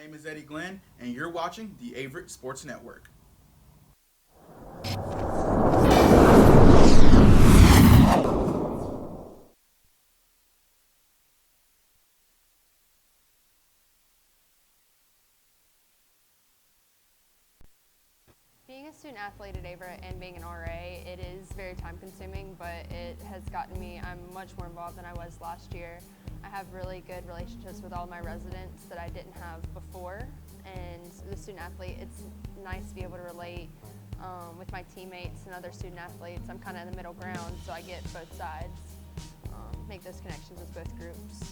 name is Eddie Glenn, and you're watching the Averett Sports Network. Being a student athlete at Averett and being an RA, it is very time consuming, but it has gotten me, I'm much more involved than I was last year. I have really good relationships with all my residents that I didn't have before, and the student athlete, it's nice to be able to relate with my teammates and other student athletes. I'm kind of in the middle ground, so I get both sides, make those connections with both groups.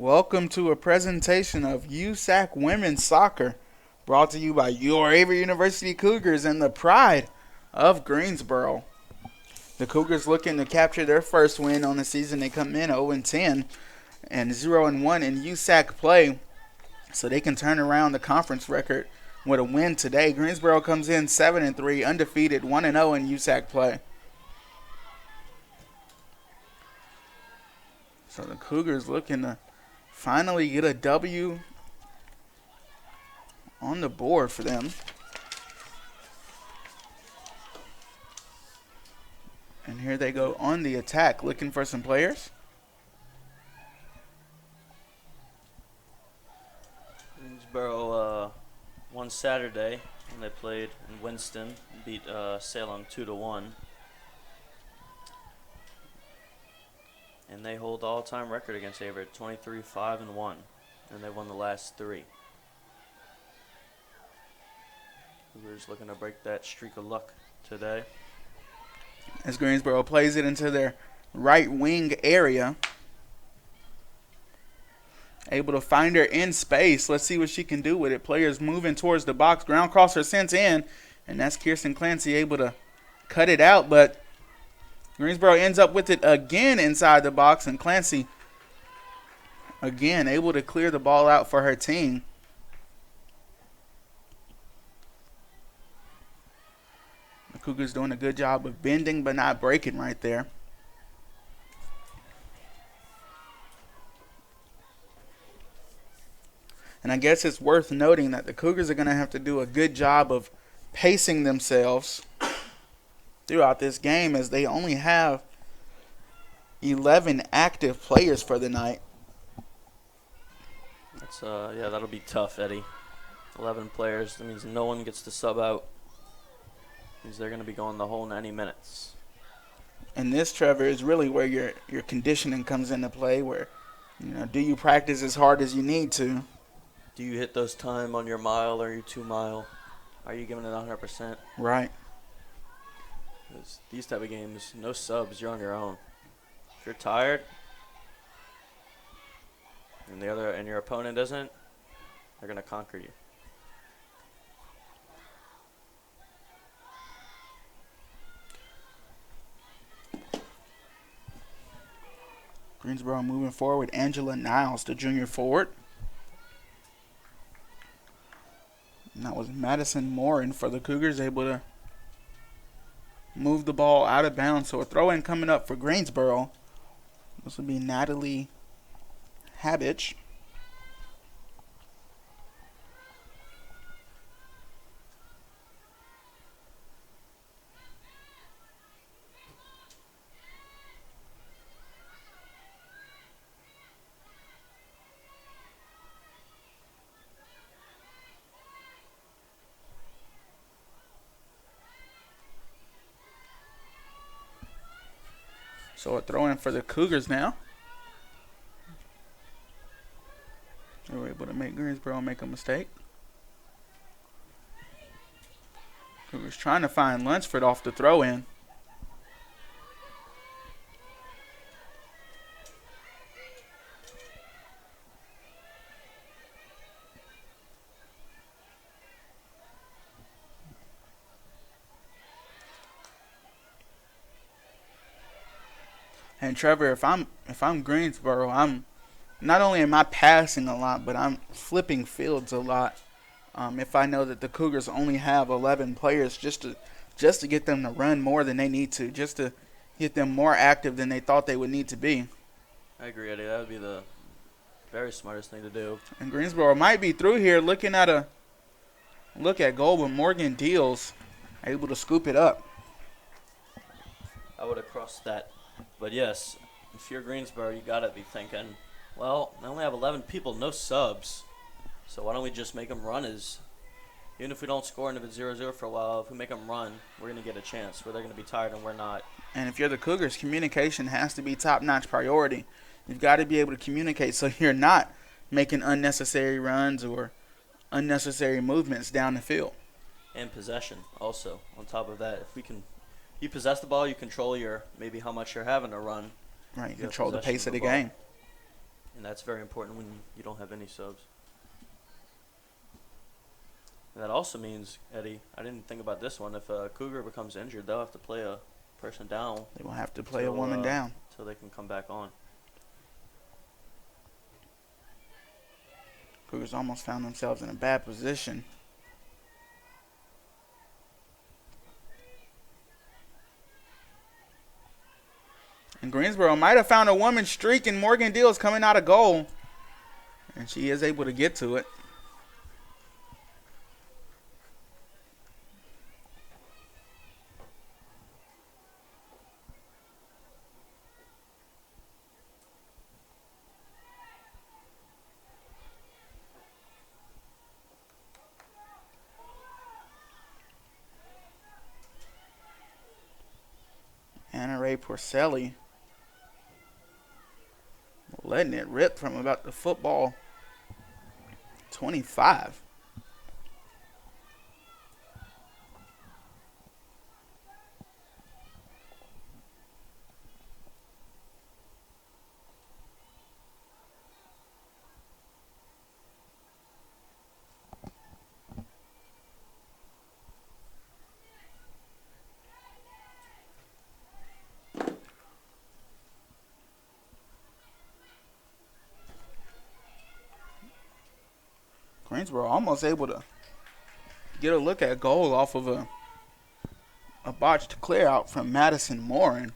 Welcome to a presentation of USAC Women's Soccer, brought to you by your Averett University Cougars and the pride of Greensboro. The Cougars looking to capture their first win on the season. They come in 0-10 and 0-1 in USAC play, so they can turn around the conference record with a win today. Greensboro comes in 7-3, undefeated, 1-0 in USAC play. So the Cougars looking to finally get a W on the board for them. And here they go on the attack, looking for some players. Greensboro won Saturday when they played in Winston, beat Salem 2-1. And they hold the all-time record against Averett, 23-5-1, and they won the last 3. Cougars looking to break that streak of luck today. As Greensboro plays it into their right wing area. Able to find her in space. Let's see what she can do with it. Players moving towards the box. Ground crosser sent in, and that's Kirsten Clancy able to cut it out, but Greensboro ends up with it again inside the box, and Clancy again able to clear the ball out for her team. The Cougars doing a good job of bending but not breaking right there. And I guess it's worth noting that the Cougars are going to have to do a good job of pacing themselves throughout this game, as they only have 11 active players for the night. That's that'll be tough, Eddie. 11 players. That means no one gets to sub out. Means they're going to be going the whole 90 minutes. And this, Trevor, is really where your conditioning comes into play. Where, do you practice as hard as you need to? Do you hit those time on your mile or your 2 mile? Are you giving it 100%? Right. Because these type of games, no subs, you're on your own. If you're tired and your opponent doesn't, they're gonna conquer you. Greensboro moving forward. Angela Niles, the junior forward. And that was Madison Morin for the Cougars, able to move the ball out of bounds. So a throw-in coming up for Greensboro. This will be Natalie Habich. So a throw in for the Cougars now. They were able to make Greensboro make a mistake. Cougars trying to find Lunsford off the throw in. And Trevor, if I'm Greensboro, I'm not only am I passing a lot, but I'm flipping fields a lot. If I know that the Cougars only have 11 players, just to get them to run more than they need to, just to get them more active than they thought they would need to be. I agree, Eddie. That would be the very smartest thing to do. And Greensboro might be through here looking at goal, but Morgan Deals able to scoop it up. I would have crossed that. But yes, if you're Greensboro, you got to be thinking, well, I only have 11 people, no subs. So why don't we just make them run even if we don't score and if it's 0-0 for a while, if we make them run, we're going to get a chance where they're going to be tired and we're not. And if you're the Cougars, communication has to be top-notch priority. You've got to be able to communicate so you're not making unnecessary runs or unnecessary movements down the field. And possession also on top of that. If you possess the ball, you control maybe how much you're having to run. Right, you control the pace of the game. And that's very important when you don't have any subs. And that also means, Eddie, I didn't think about this one. If a Cougar becomes injured, they'll have to play a person down. They will have to play a woman down. Until they can come back on. Cougars almost found themselves in a bad position. And Greensboro might have found a woman streak, and Morgan Deals coming out of goal. And she is able to get to it. Averett Porcelli letting it rip from about the football 25. Greensboro almost able to get a look at goal off of a botched clear out from Madison Morin.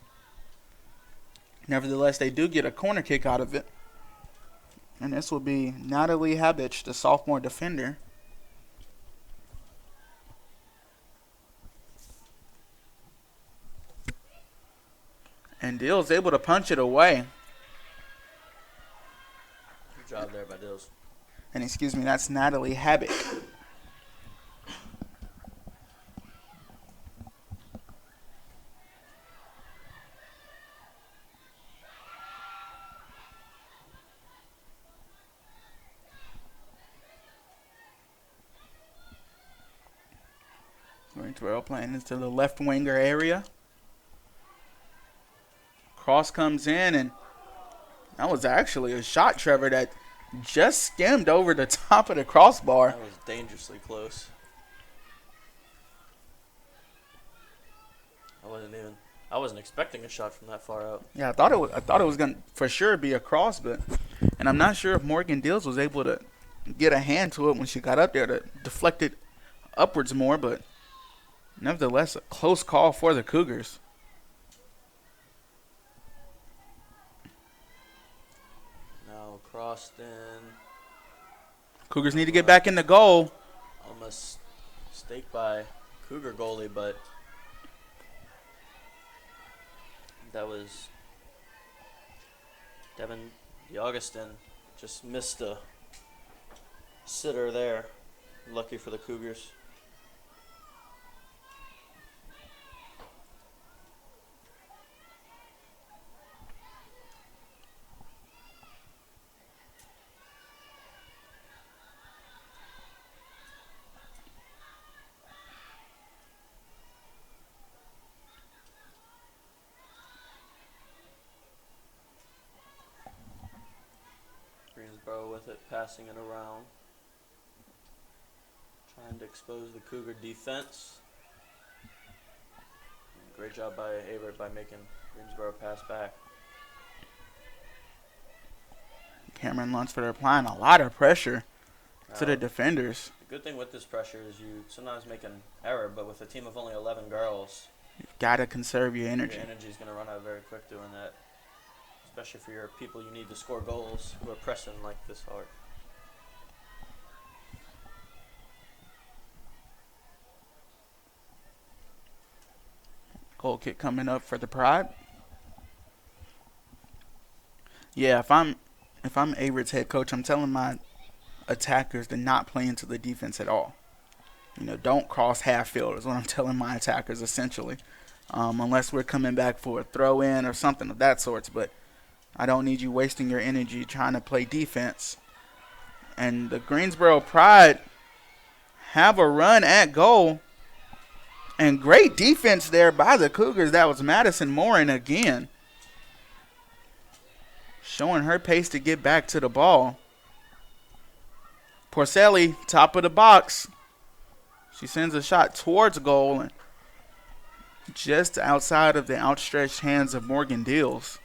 Nevertheless, they do get a corner kick out of it. And this will be Natalie Habich, the sophomore defender. And Dill's able to punch it away. Good job there by Dills. And excuse me, that's Natalie Habich. Greensboro playing into the left winger area. Cross comes in, and that was actually a shot, Trevor, that just skimmed over the top of the crossbar. That was dangerously close. I wasn't expecting a shot from that far out. Yeah, I thought it was gonna for sure be a cross, and I'm not sure if Morgan Dills was able to get a hand to it when she got up there to deflect it upwards more, but nevertheless a close call for the Cougars. Crossed in. Cougars need to get back in the goal. Almost staked by Cougar goalie, but that was Devin DeAugustin just missed a sitter there. Lucky for the Cougars. Greensboro with it, passing it around. Trying to expose the Cougar defense. Great job by Averett by making Greensboro pass back. Cameron Lunsford applying a lot of pressure to the defenders. The good thing with this pressure is you sometimes make an error, but with a team of only 11 girls, You've got to conserve your energy. your energy is going to run out very quick doing that. Especially for your people you need to score goals who are pressing like this hard. Goal kick coming up for the Pride. Yeah, if I'm Averett's head coach, I'm telling my attackers to not play into the defense at all. You know, don't cross half field is what I'm telling my attackers essentially. Unless we're coming back for a throw in or something of that sort. But I don't need you wasting your energy trying to play defense. And the Greensboro Pride have a run at goal. And great defense there by the Cougars. That was Madison Morin again. showing her pace to get back to the ball. Porcelli, top of the box. She sends a shot towards goal and just outside of the outstretched hands of Morgan Deals.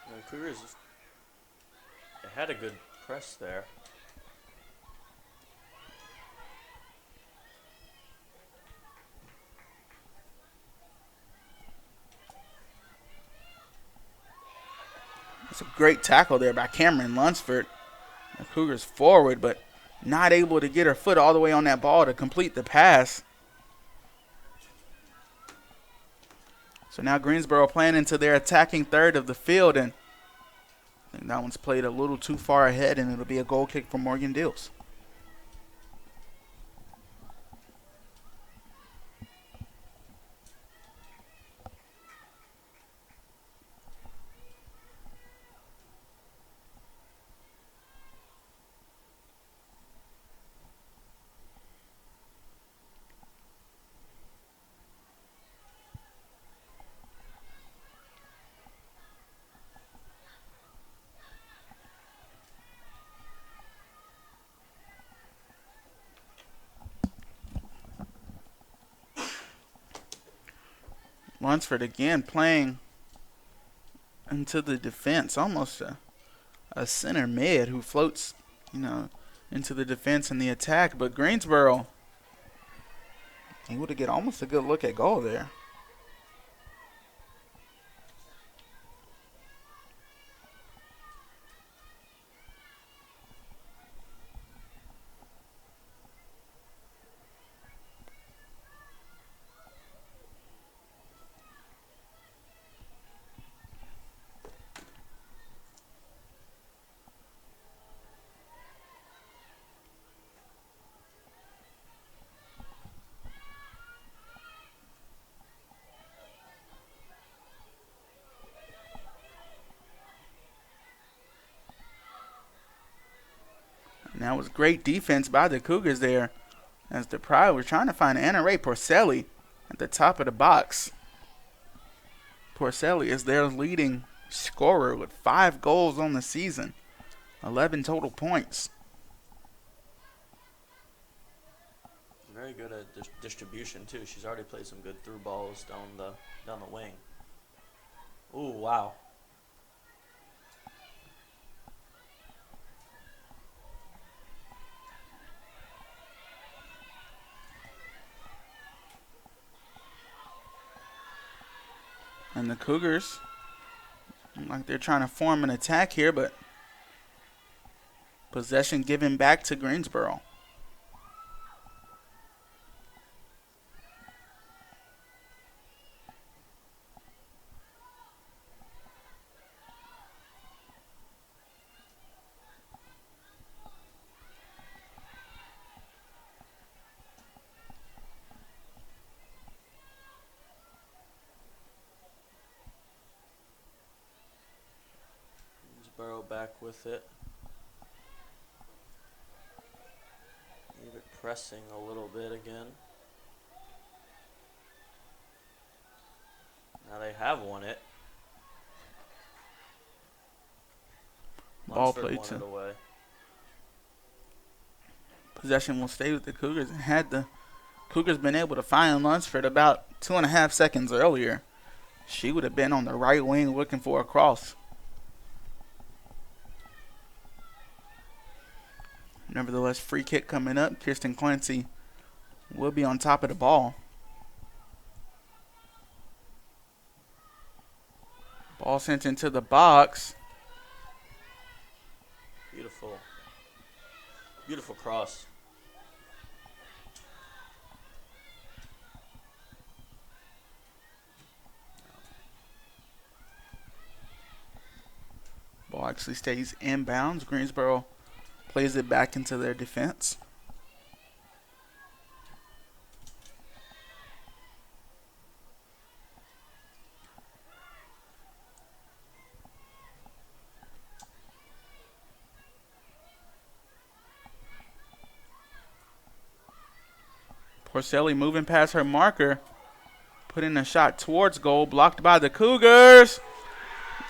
The Cougars, they had a good press there. It's a great tackle there by Cameron Lunsford. The Cougars forward, but not able to get her foot all the way on that ball to complete the pass. So now Greensboro playing into their attacking third of the field, and I think that one's played a little too far ahead, and it'll be a goal kick for Morgan Deals. Lunsford again playing into the defense, almost a center mid who floats, into the defense and the attack. But Greensboro able to get almost a good look at goal there. And that was great defense by the Cougars there, as the Pride was trying to find Anna Ray Porcelli at the top of the box. Porcelli is their leading scorer with 5 goals on the season, 11 total points. Very good at distribution too. She's already played some good through balls down the wing. Ooh, wow. And the Cougars, like they're trying to form an attack here, but possession given back to Greensboro. Greensboro back with it. Even pressing a little bit again. Now they have won it. Ball Lunsford played won to it away. possession will stay with the Cougars. And had the Cougars been able to find Lunsford about 2.5 seconds earlier, she would have been on the right wing looking for a cross. Nevertheless, free kick coming up. Kirsten Clancy will be on top of the ball. Ball sent into the box. Beautiful. Beautiful cross. Ball actually stays inbounds. Greensboro plays it back into their defense. Porcelli moving past her marker, putting a shot towards goal, blocked by the Cougars.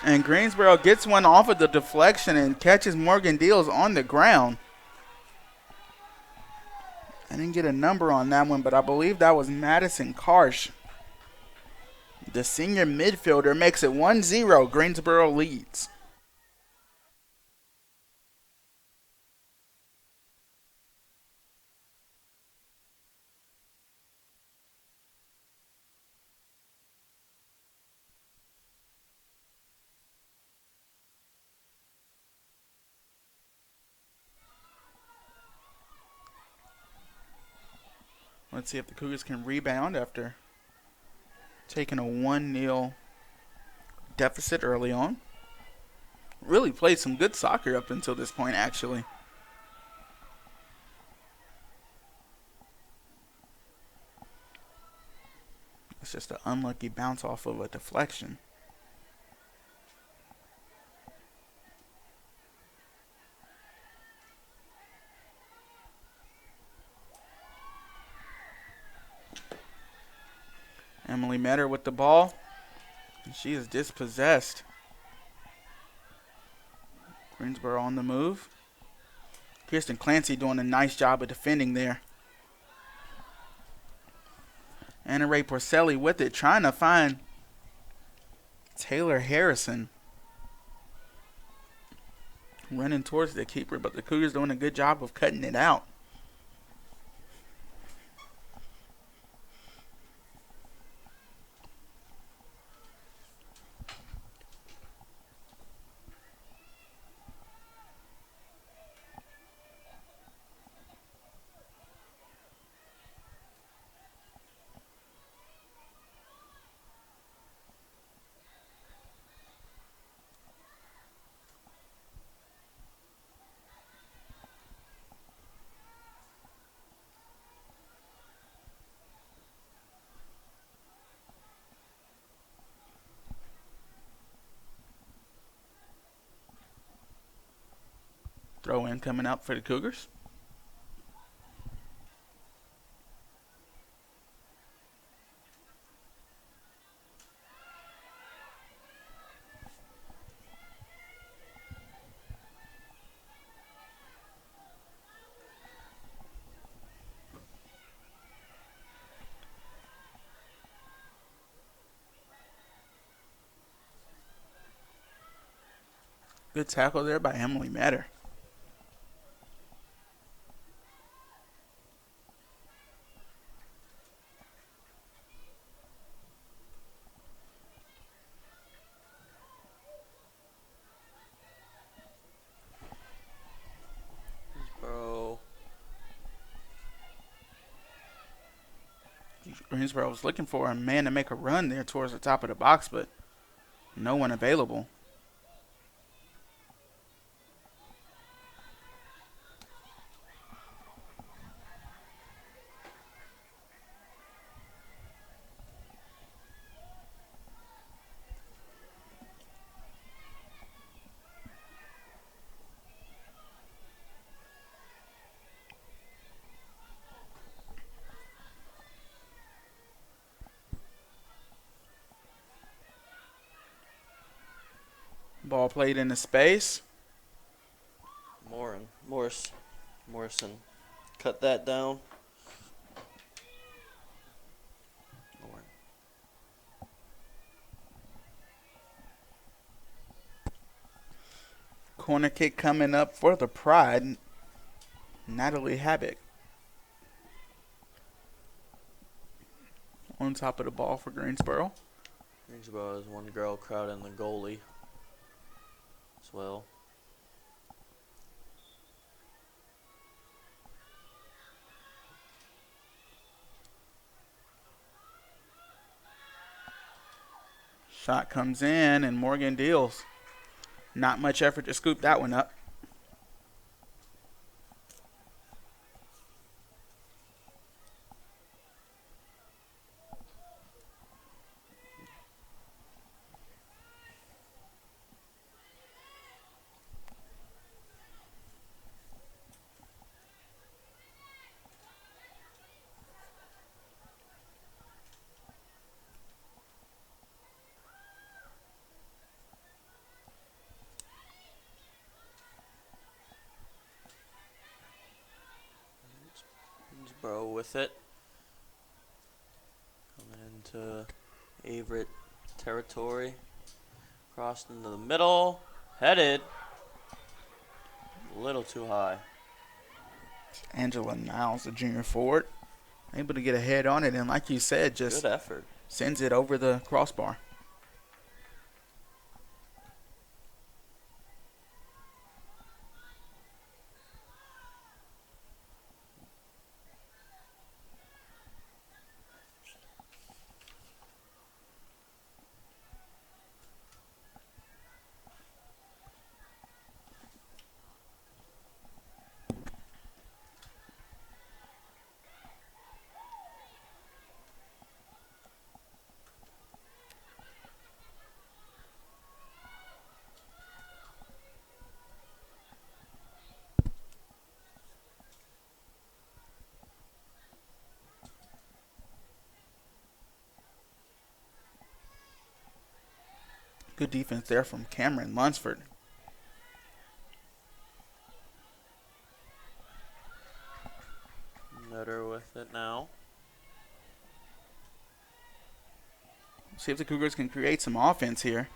And Greensboro gets one off of the deflection and catches Morgan Deals on the ground. I didn't get a number on that one, but I believe that was Madison Karsh. The senior midfielder makes it 1-0. Greensboro leads. Let's see if the Cougars can rebound after taking a 1-0 deficit early on. Really played some good soccer up until this point, actually. It's just an unlucky bounce off of a deflection. Emily Metter with the ball. And she is dispossessed. Greensboro on the move. Kirsten Clancy doing a nice job of defending there. Anna Ray Porcelli with it, trying to find Taylor Harrison. Running towards the keeper, but the Cougars doing a good job of cutting it out. Throw in coming out for the Cougars. Good tackle there by Emily Metter. Greensboro was looking for a man to make a run there towards the top of the box, but no one available. Ball played into space. Morrison cut that down. Corner kick coming up for the Pride. Natalie Habbick on top of the ball for Greensboro. Greensboro has one girl crowding the goalie as well. Shot comes in and Morgan Deals Not much effort to scoop that one up. Greensboro with it. Coming into Averett territory. Crossed into the middle. Headed. A little too high. Angela Niles, the junior forward, able to get a head on it, and like you said, just Good effort. sends it over the crossbar. Good defense there from Cameron Lunsford. Nutter with it now. See if the Cougars can create some offense here.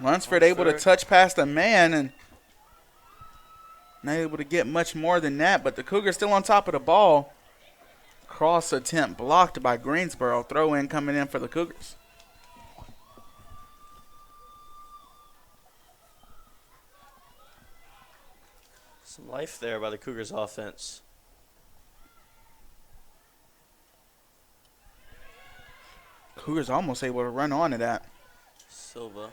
Lunsford able to touch past a man and not able to get much more than that, but the Cougars still on top of the ball. Cross attempt blocked by Greensboro. Throw in coming in for the Cougars. Some life there by the Cougars offense. Cougars almost able to run on to that. Silva.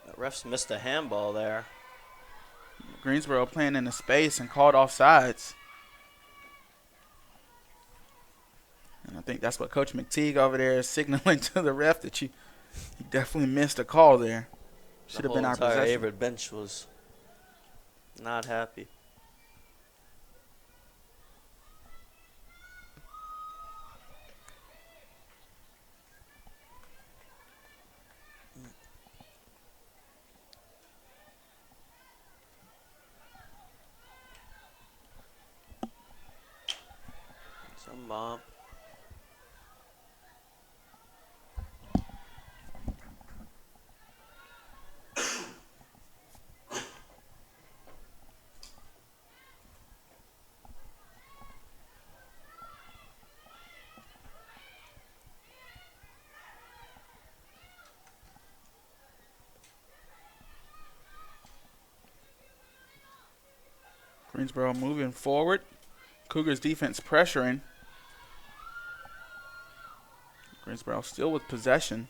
The refs missed a handball there. Greensboro playing in the space and called off sides. And I think that's what Coach McTeague over there is signaling to the ref that he definitely missed a call there. Should have been our possession. The possession. Averett bench was not happy. Some bump. Greensboro moving forward. Cougars defense pressuring. Greensboro still with possession.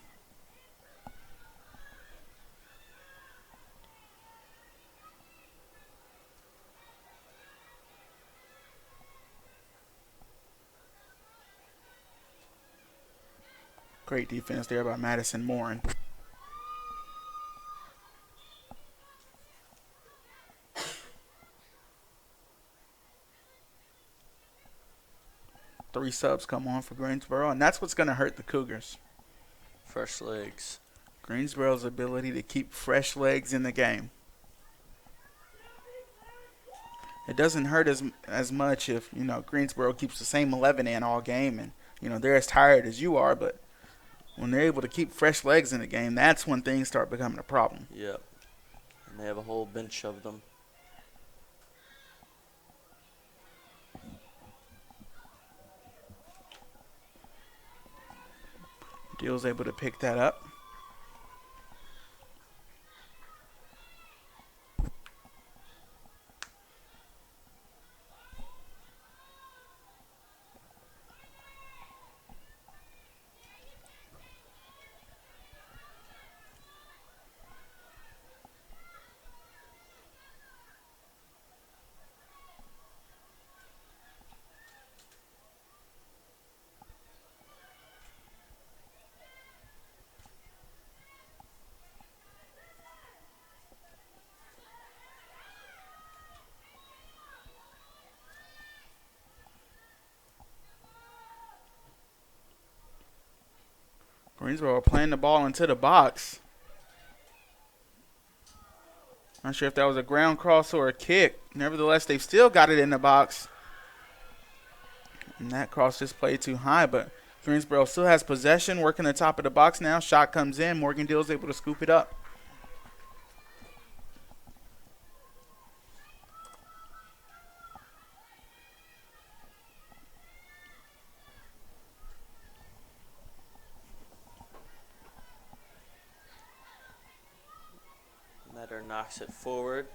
Great defense there by Madison Morin. Three subs come on for Greensboro, and that's what's going to hurt the Cougars. Fresh legs. Greensboro's ability to keep fresh legs in the game. It doesn't hurt as much if, Greensboro keeps the same 11 in all game and, they're as tired as you are, but when they're able to keep fresh legs in the game, that's when things start becoming a problem. Yep. And they have a whole bench of them. Deal's able to pick that up. Greensboro playing the ball into the box. Not sure if that was a ground cross or a kick. Nevertheless, they've still got it in the box. And that cross just played too high, but Greensboro still has possession, working the top of the box now. Shot comes in. Morgan is able to scoop it up. Metter knocks it forward.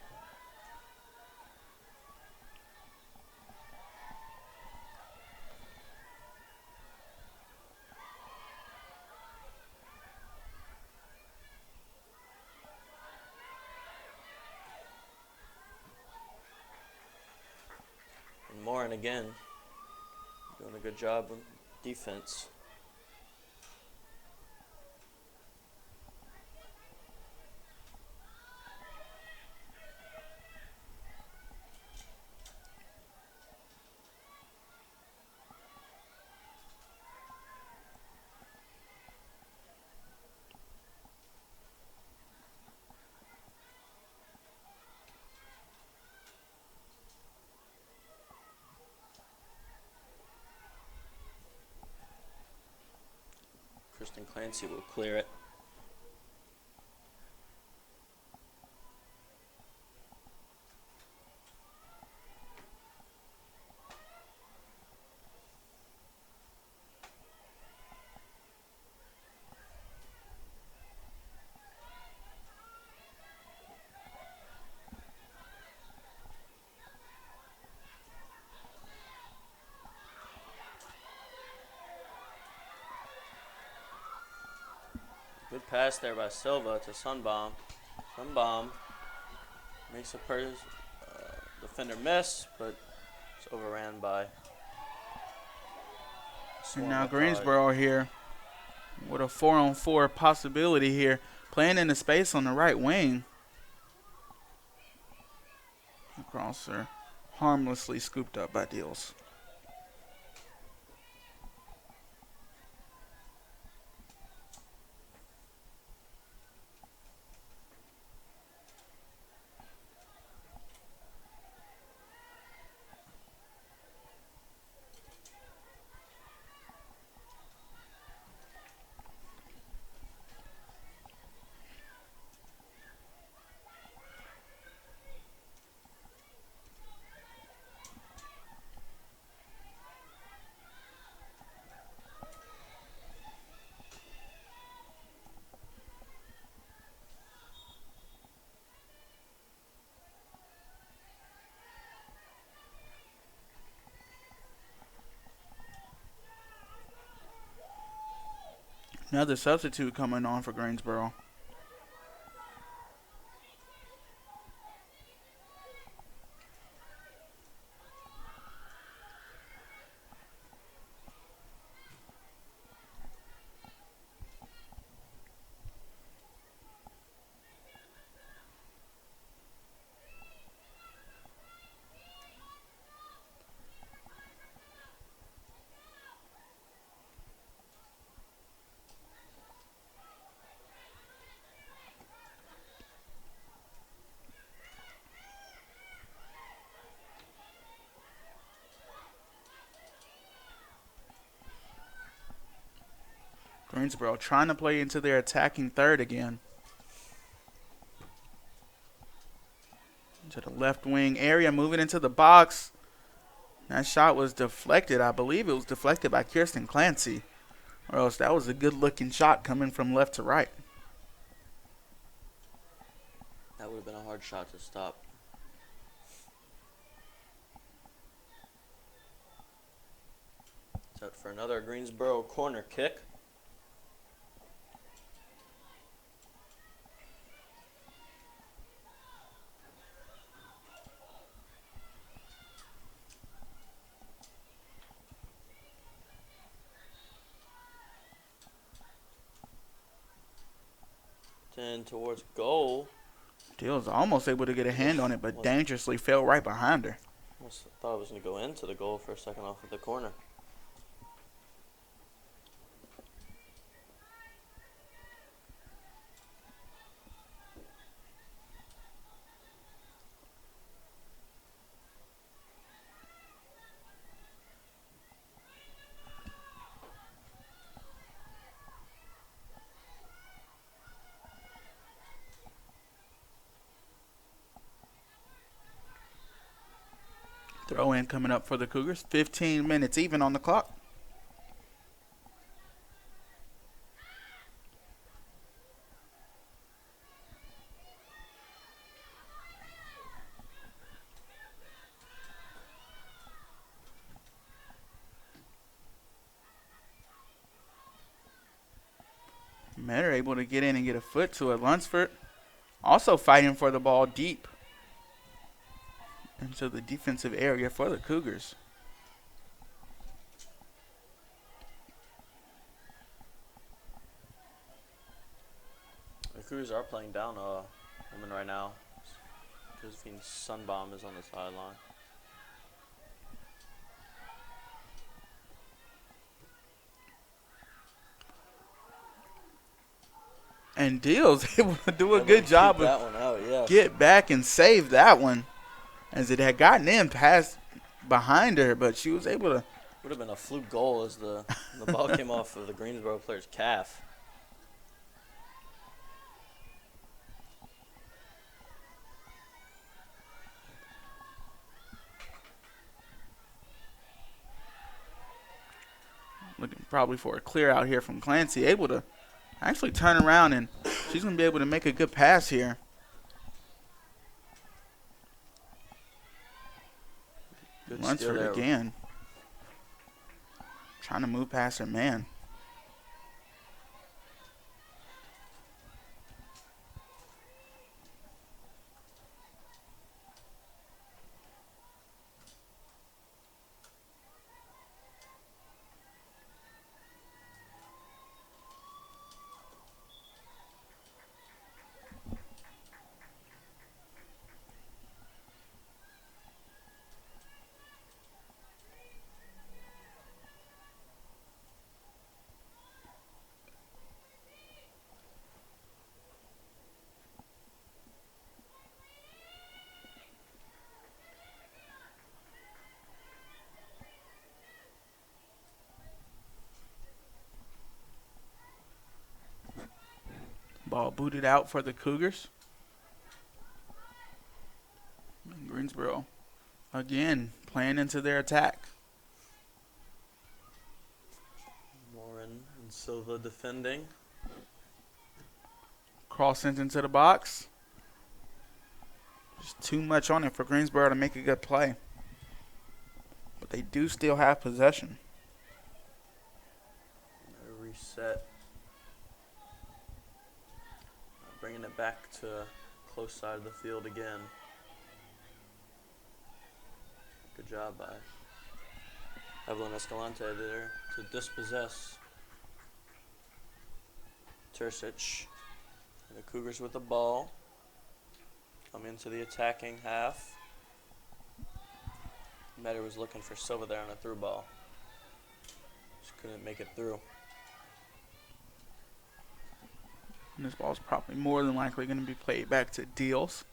And Morin again doing a good job of defense. Kristen Clancy will clear it. Good pass there by Silva to Sunbaum. Sunbaum makes a defender miss, but it's overran by And now Greensboro here with a 4-on-4 possibility here. Playing in the space on the right wing. Crosser harmlessly scooped up by Deals. Another substitute coming on for Greensboro. Greensboro trying to play into their attacking third again. To the left wing area, moving into the box. That shot was deflected. I believe it was deflected by Kirsten Clancy. Or else that was a good-looking shot coming from left to right. That would have been a hard shot to stop. Set for another Greensboro corner kick. And towards goal. Deals almost able to get a hand on it, but dangerously fell right behind her. Almost thought it was going to go into the goal for a second off of the corner. Throw in coming up for the Cougars. 15 minutes even on the clock. Men are able to get in and get a foot to it. Lunsford also fighting for the ball deep into the defensive area for the Cougars. The Cougars are playing down a woman right now. Josephine Sunbaum is on the sideline. And Deal's able to do a Able good to job keep of that one out, yes. get back and save that one, as it had gotten in past behind her, but she was able to. Would have been a fluke goal as the ball came off of the Greensboro player's calf. Looking probably for a clear out here from Clancy, able to actually turn around, and she's going to be able to make a good pass here. Good Lunsford steal there. again. Trying to move past her man. Ball booted out for the Cougars. And Greensboro again playing into their attack. Morin and Silva defending. Cross sent into the box. Just too much on it for Greensboro to make a good play. But they do still have possession. Reset. Bringing it back to close side of the field again. Good job by Evelyn Escalante there to dispossess Terzic. And the Cougars with the ball. Come into the attacking half. Metter was looking for Silva there on a through ball. Just couldn't make it through. And this ball is probably more than likely going to be played back to Deals.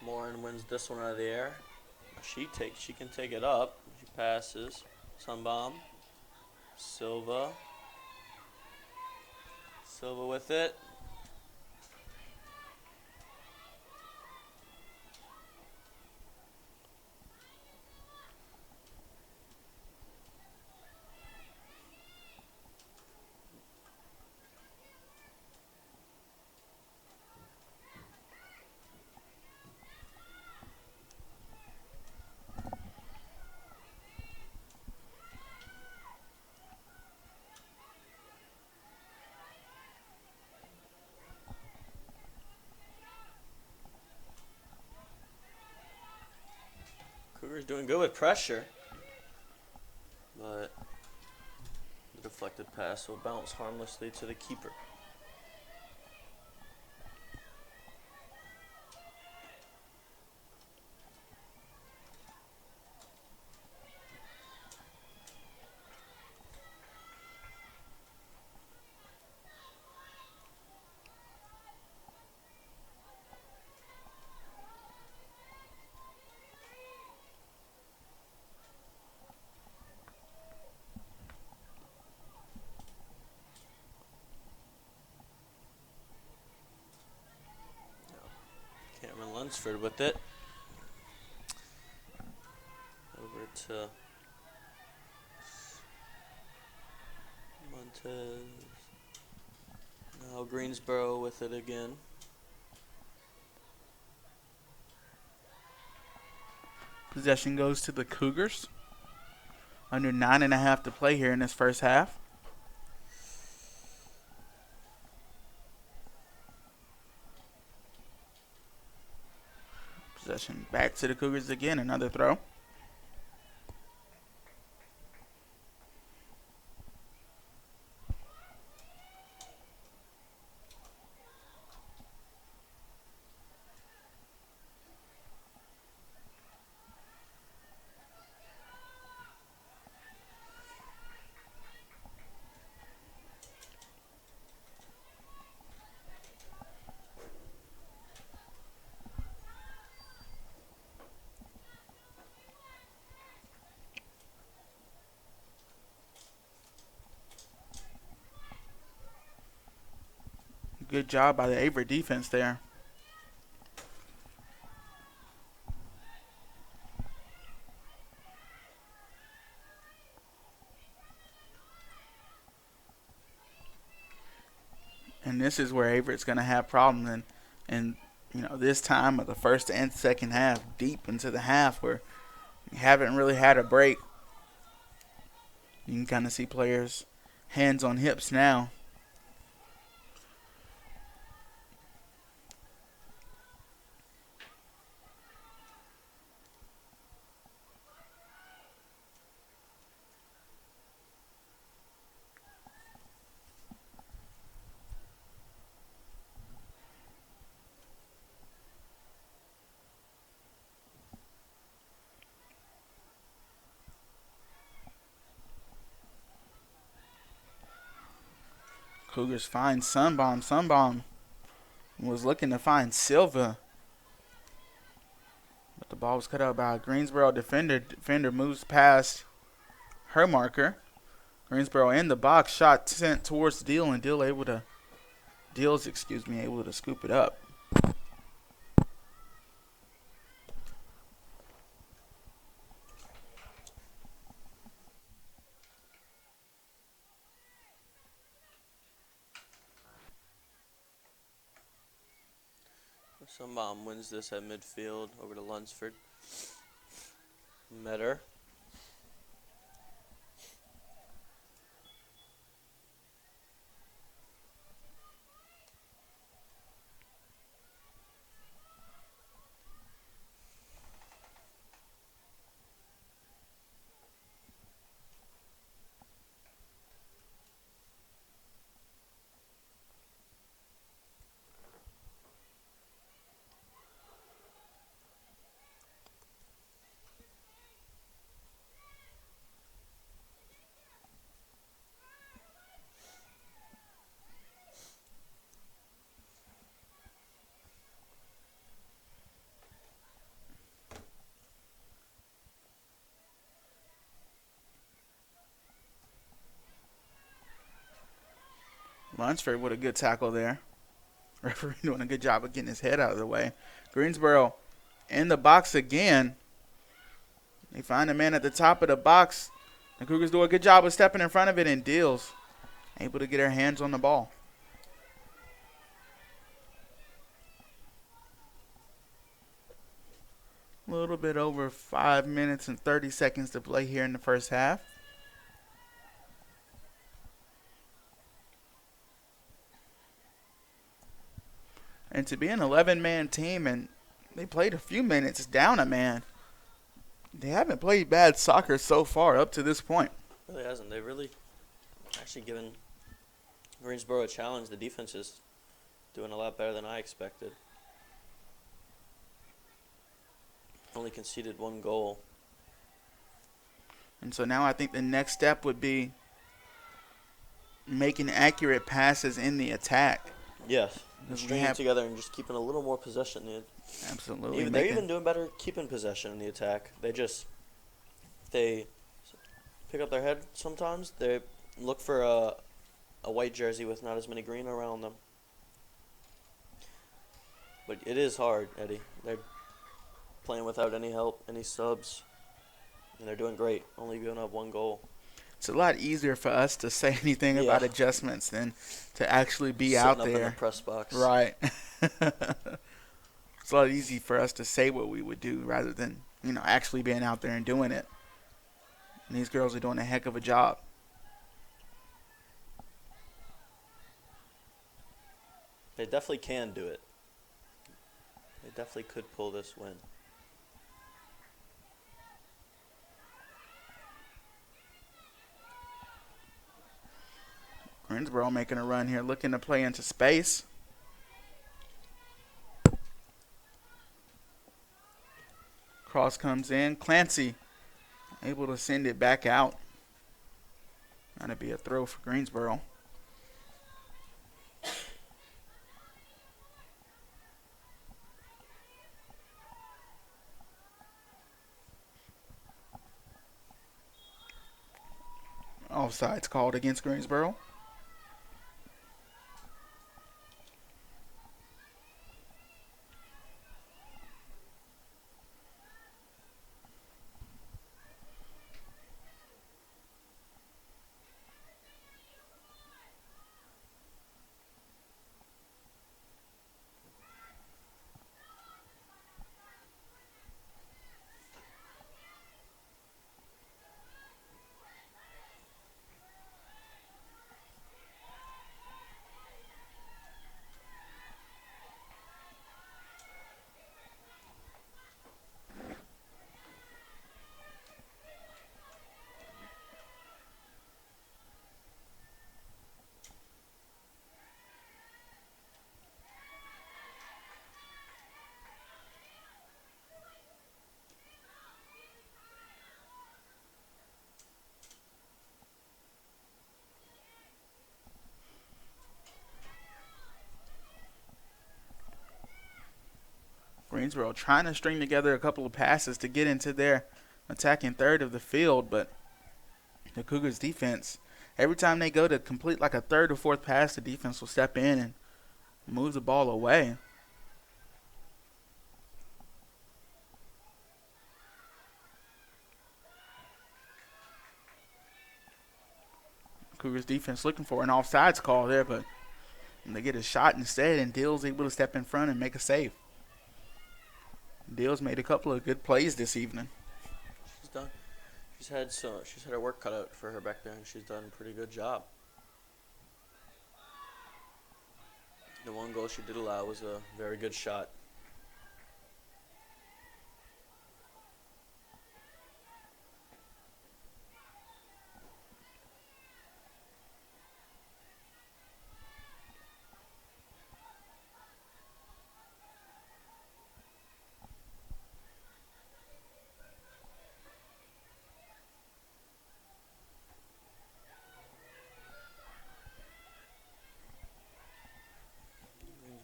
Morin wins this one out of the air. She can take it up. She passes. Sunbaum. Silva. Silva with it. Cougars doing good with pressure, but the deflected pass will bounce harmlessly to the keeper. Lunsford with it. Over to Montez. Now Greensboro with it again. Possession goes to the Cougars. Under 9.5 to play here in this first half. Possession back to the Cougars again. Another throw. Good job by the Averett defense there. And this is where Averett's going to have problems. And this time of the first and second half, deep into the half where you haven't really had a break. You can kind of see players' hands on hips now. Cougars find Sunbaum. Sunbaum was looking to find Silva. But the ball was cut out by a Greensboro defender. Defender moves past her marker. Greensboro in the box. Shot sent towards Deal, and Deal's able to scoop it up. Sunbaum wins this at midfield over to Lunsford. Metter. Lunsford with a good tackle there. Referee doing a good job of getting his head out of the way. Greensboro in the box again. They find a man at the top of the box. The Cougars do a good job of stepping in front of it, and Deals able to get her hands on the ball. A little bit over 5 minutes and 30 seconds to play here in the first half. And to be an 11-man team, and they played a few minutes down a man, they haven't played bad soccer so far up to this point. Really hasn't. They've really actually given Greensboro a challenge. The defense is doing a lot better than I expected. Only conceded 1 goal. And so now I think the next step would be making accurate passes in the attack. Yes. Stringing it together and just keeping a little more possession. Absolutely. They're even doing better keeping possession in the attack. They pick up their head sometimes. They look for a white jersey with not as many green around them. But it is hard, Eddie. They're playing without any help, any subs, and they're doing great. Only giving up one goal. It's a lot easier for us to say anything about Yeah. adjustments than to actually be Sitting out up in the there. press box. Right. It's a lot easier for us to say what we would do rather than, actually being out there and doing it. And these girls are doing a heck of a job. They definitely can do it. They definitely could pull this win. Greensboro making a run here, looking to play into space. Cross comes in. Clancy able to send it back out. That'll be a throw for Greensboro. Offsides called against Greensboro. Greensboro trying to string together a couple of passes to get into their attacking third of the field, but the Cougars defense, every time they go to complete like a third or fourth pass, the defense will step in and move the ball away. Cougars defense looking for an offsides call there, but they get a shot instead, and Dill's able to step in front and make a save. Dill's made a couple of good plays this evening. She's done. She's had her work cut out for her back there, and she's done a pretty good job. The one goal she did allow was a very good shot.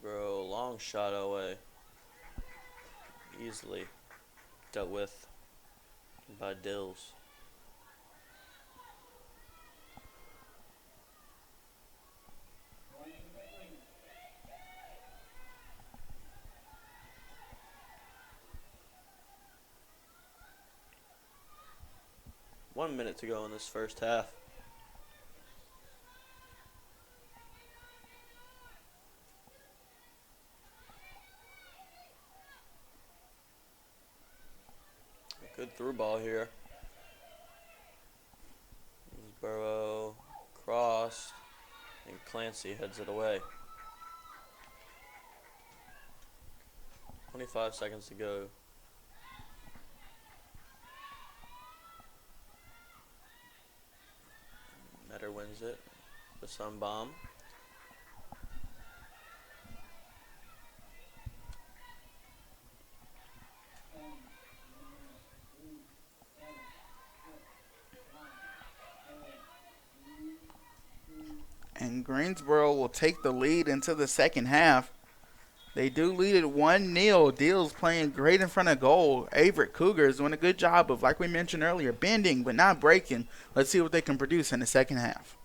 Greensboro, long shot away. Easily dealt with by Dills. One minute to go in this first half. Good through ball here. Greensboro crossed, and Clancy heads it away. 25 seconds to go. Metter wins it. The sun bomb. And Greensboro will take the lead into the second half. They do lead at 1-0. Deal's playing great in front of goal. Averett Cougars doing a good job of, like we mentioned earlier, bending but not breaking. Let's see what they can produce in the second half.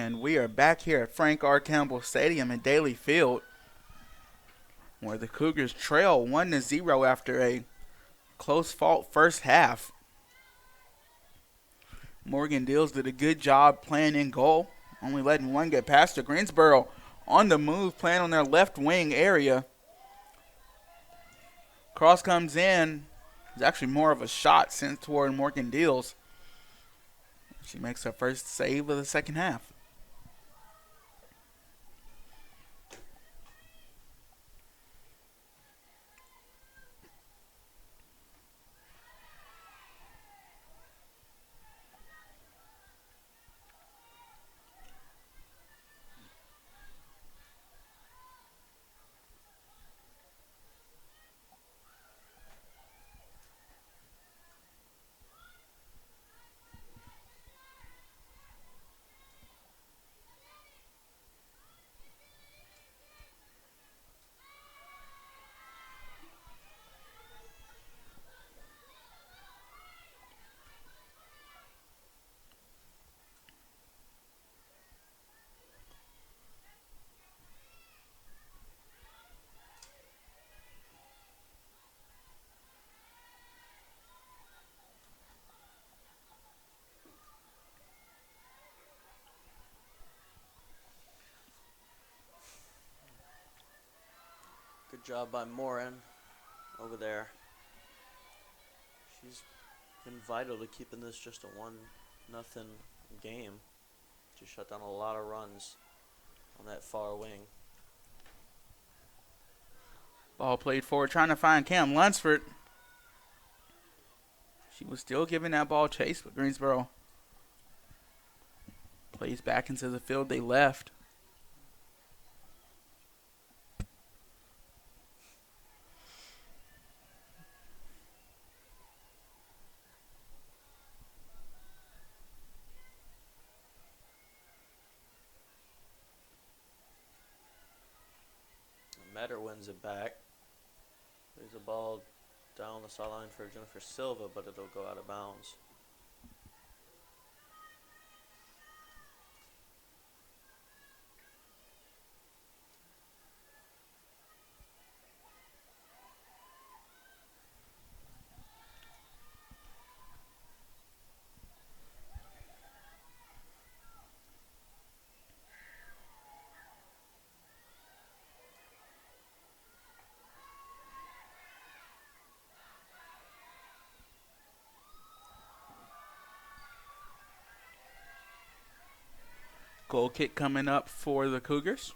And we are back here at Frank R. Campbell Stadium in Daly Field, where the Cougars trail 1-0 after a close-fought first half. Morgan Dills did a good job playing in goal, only letting one get past to Greensboro on the move, playing on their left wing area. Cross comes in. It's actually more of a shot sent toward Morgan Dills. She makes her first save of the second half. Good job by Morin over there. She's been vital to keeping this just a 1-0 game. Just shut down a lot of runs on that far wing. Ball played forward, trying to find Cam Lunsford. She was still giving that ball chase, but Greensboro plays back into the field they left. Metter wins it back. There's a ball down the sideline for Jennifer Silva, but it'll go out of bounds. Goal kick coming up for the Cougars.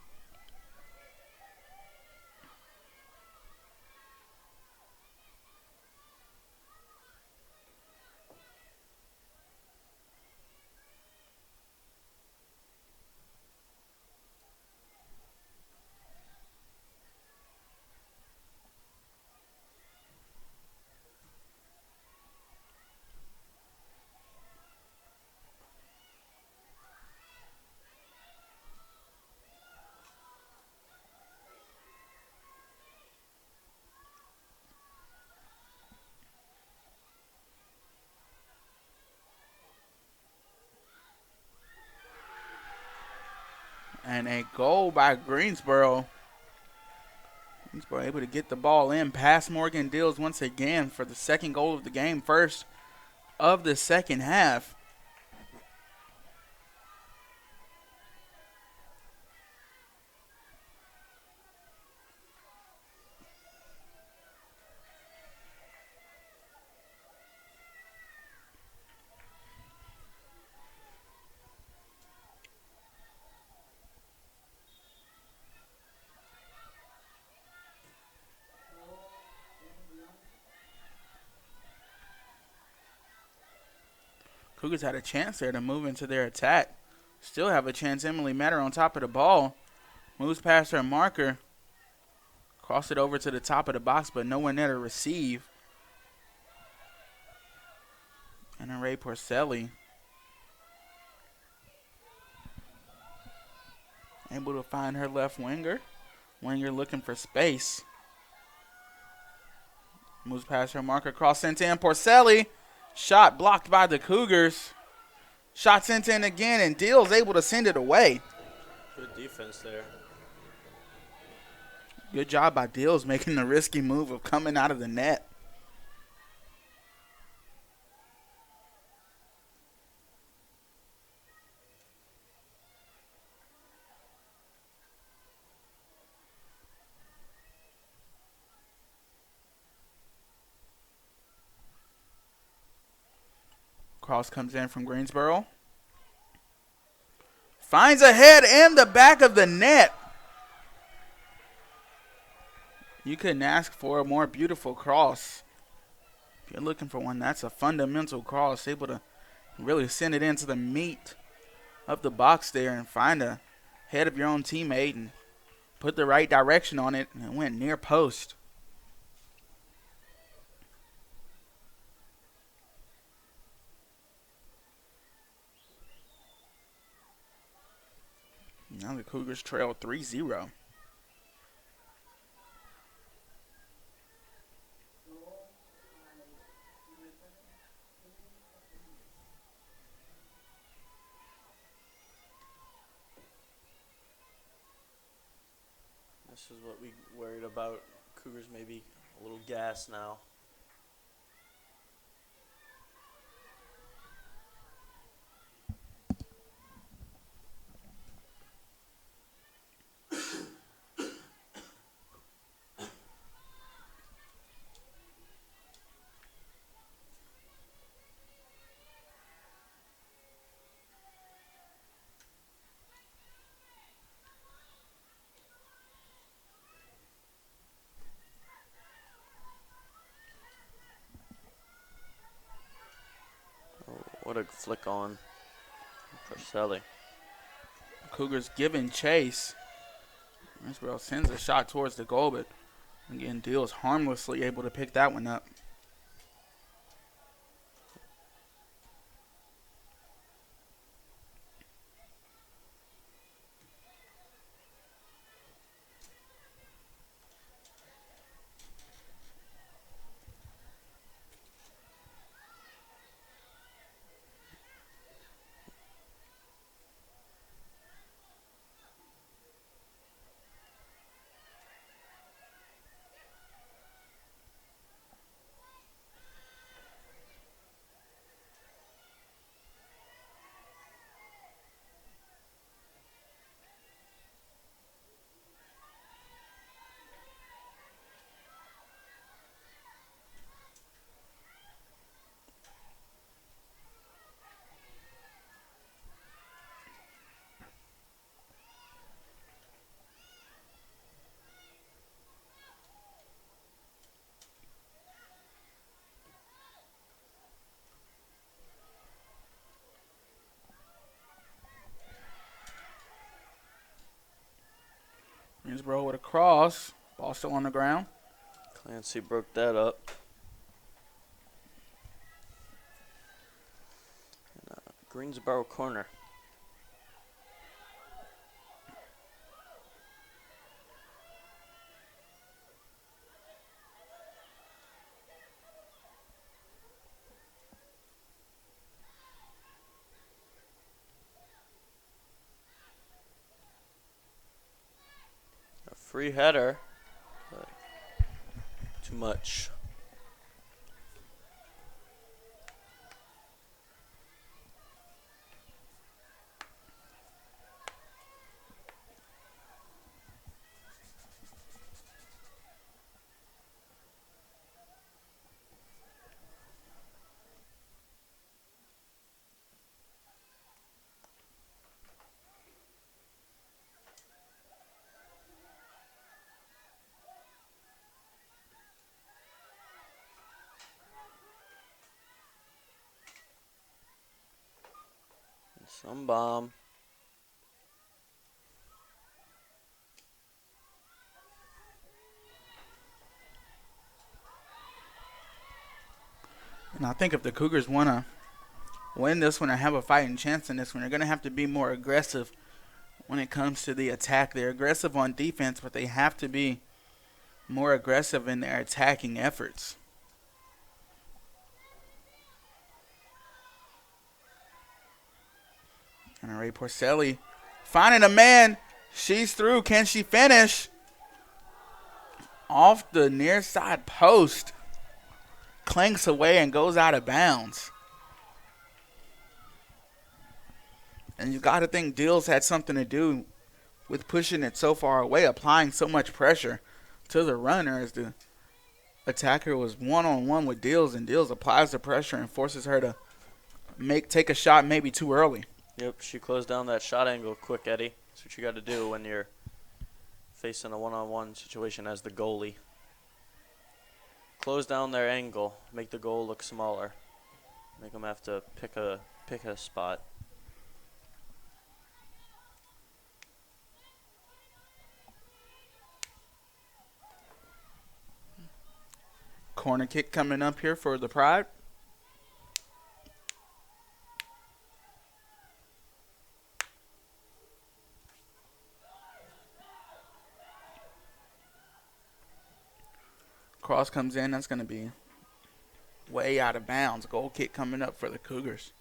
And a goal by Greensboro. Greensboro able to get the ball in past Morgan Dills once again for the second goal of the game, first of the second half. Cougars had a chance there to move into their attack. Still have a chance. Emily Metter on top of the ball. Moves past her marker. Cross it over to the top of the box, but no one there to receive. And Ray Porcelli able to find her left winger. Winger looking for space. Moves past her marker. Cross sent in. Porcelli. Shot blocked by the Cougars. Shot sent in again, and Deal's able to send it away. Good defense there. Good job by Deals making the risky move of coming out of the net. Cross comes in from Greensboro. Finds a head and the back of the net. You couldn't ask for a more beautiful cross. If you're looking for one, that's a fundamental cross. Able to really send it into the meat of the box there and find a head of your own teammate and put the right direction on it, and it went near post. Now the Cougars trail 3-0. This is what we worried about. Cougars maybe a little gas now. What a flick on Porcelli. Cougars giving chase. Greensboro sends a shot towards the goal, but again, Deal's harmlessly able to pick that one up. Greensboro with a cross. Ball still on the ground. Clancy broke that up. Greensboro corner. A free header, but too much. Some bomb. And I think if the Cougars want to win this one and have a fighting chance in this one, they're going to have to be more aggressive when it comes to the attack. They're aggressive on defense, but they have to be more aggressive in their attacking efforts. Ray Porcelli finding a man. She's through. Can she finish? Off the near side post. Clanks away and goes out of bounds. And you got to think Dills had something to do with pushing it so far away, applying so much pressure to the runner as the attacker was one-on-one with Dills, and Dills applies the pressure and forces her to take a shot maybe too early. Yep, she closed down that shot angle quick, Eddie. That's what you got to do when you're facing a one-on-one situation as the goalie. Close down their angle, make the goal look smaller. Make them have to pick a spot. Corner kick coming up here for the Pride. Cross comes in. That's going to be way out of bounds. Goal kick coming up for the Cougars.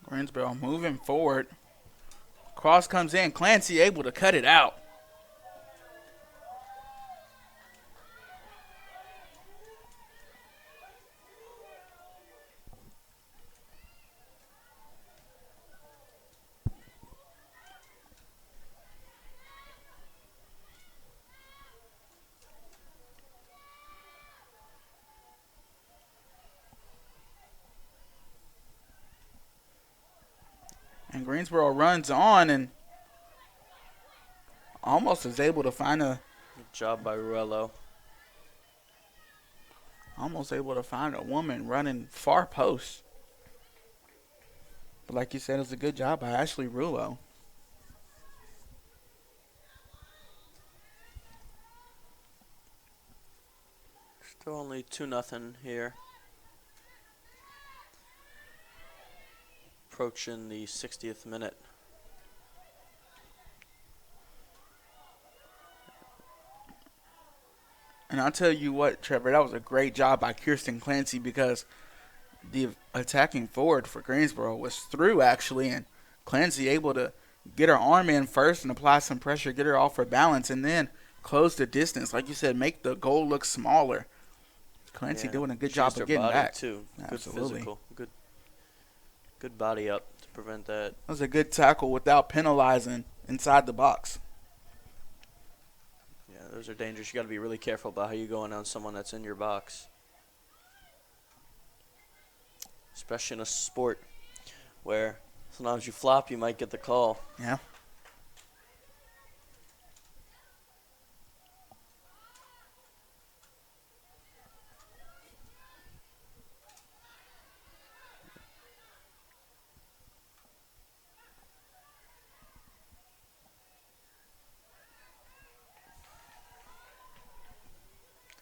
Greensboro moving forward. Cross comes in. Clancy able to cut it out. And Greensboro runs on and almost is able to find Good job by Ruello. almost able to find a woman running far post. But like you said, it was a good job by Ashley Rulo. Still only 2-0 here. Approaching the 60th minute. And I'll tell you what, Trevor, that was a great job by Kirsten Clancy because the attacking forward for Greensboro was through, actually, and Clancy able to get her arm in first and apply some pressure, get her off her balance, and then close the distance. Like you said, make the goal look smaller. Clancy doing a good job of getting back. Too. Absolutely. Good physical. Good body up to prevent that. That was a good tackle without penalizing inside the box. Yeah, those are dangerous. You got to be really careful about how you go on someone that's in your box. Especially in a sport where sometimes you flop, you might get the call. Yeah.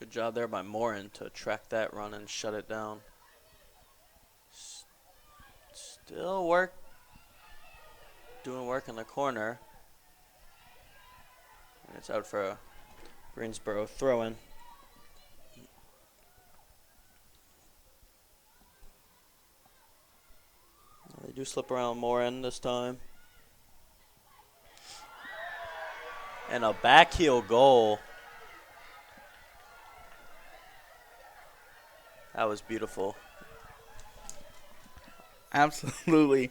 Good job there by Morin to track that run and shut it down. Still doing work in the corner. And it's out for a Greensboro throw-in. They do slip around Morin this time. And a backheel goal. That was beautiful. Absolutely.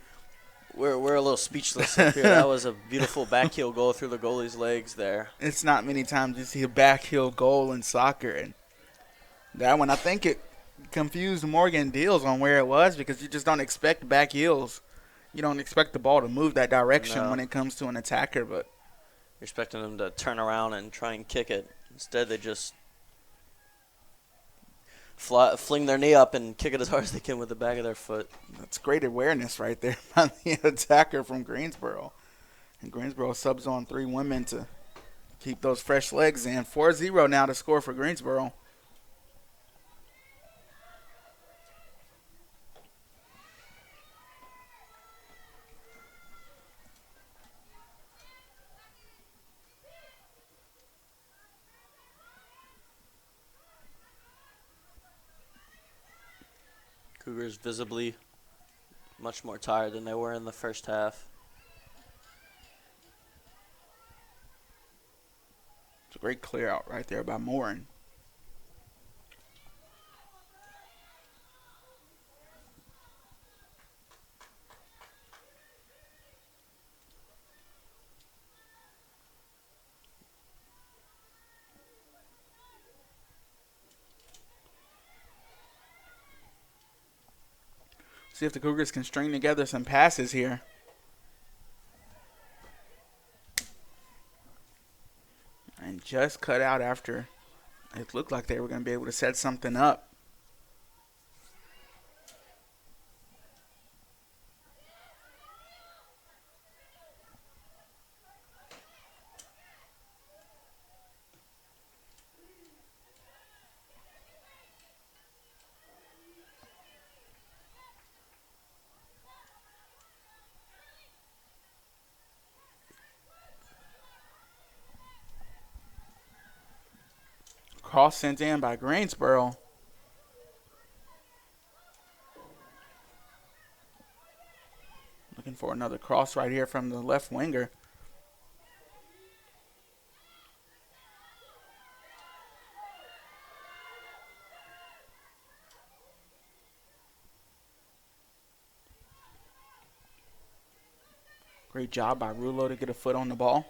We're a little speechless up here. That was a beautiful backheel goal through the goalie's legs there. It's not many times you see a backheel goal in soccer. And that one, I think it confused Morgan Deals on where it was because you just don't expect backheels. You don't expect the ball to move that direction when it comes to an attacker. But you're expecting them to turn around and try and kick it. Instead, they just fling their knee up and kick it as hard as they can with the back of their foot. That's great awareness right there by the attacker from Greensboro. And Greensboro subs on 3 women to keep those fresh legs in. 4-0 now to score for Greensboro. Cougars visibly much more tired than they were in the first half. It's a great clear out right there by Morin. See if the Cougars can string together some passes here. And just cut out after it looked like they were going to be able to set something up. Cross sent in by Greensboro. Looking for another cross right here from the left winger. Great job by Rulo to get a foot on the ball.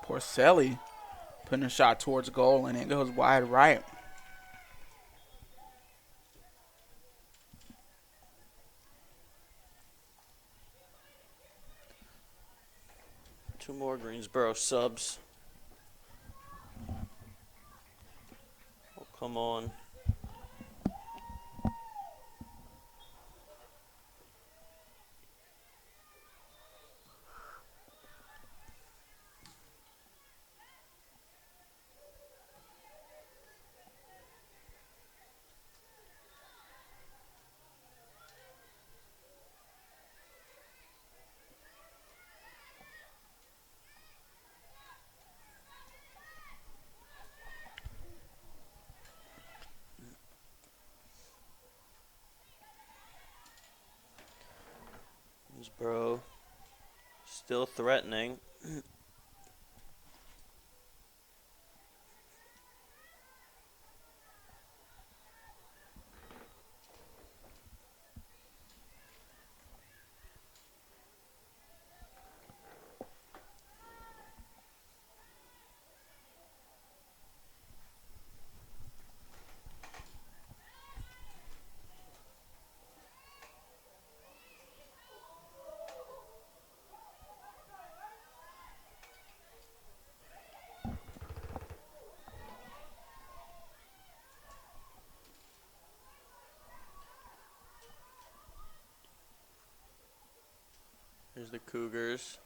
Porcelli putting a shot towards goal, and it goes wide right. Two more Greensboro subs. Oh, come on. Greensboro still threatening. Here's the Cougars.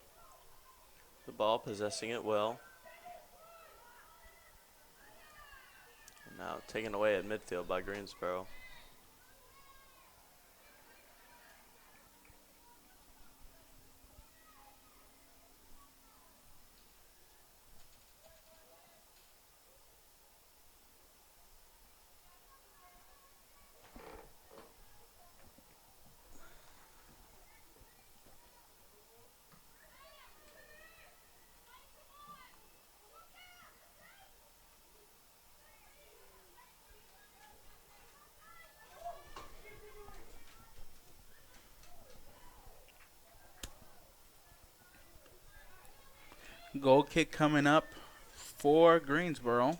The ball possessing it well. And now taken away at midfield by Greensboro. Goal kick coming up for Greensboro.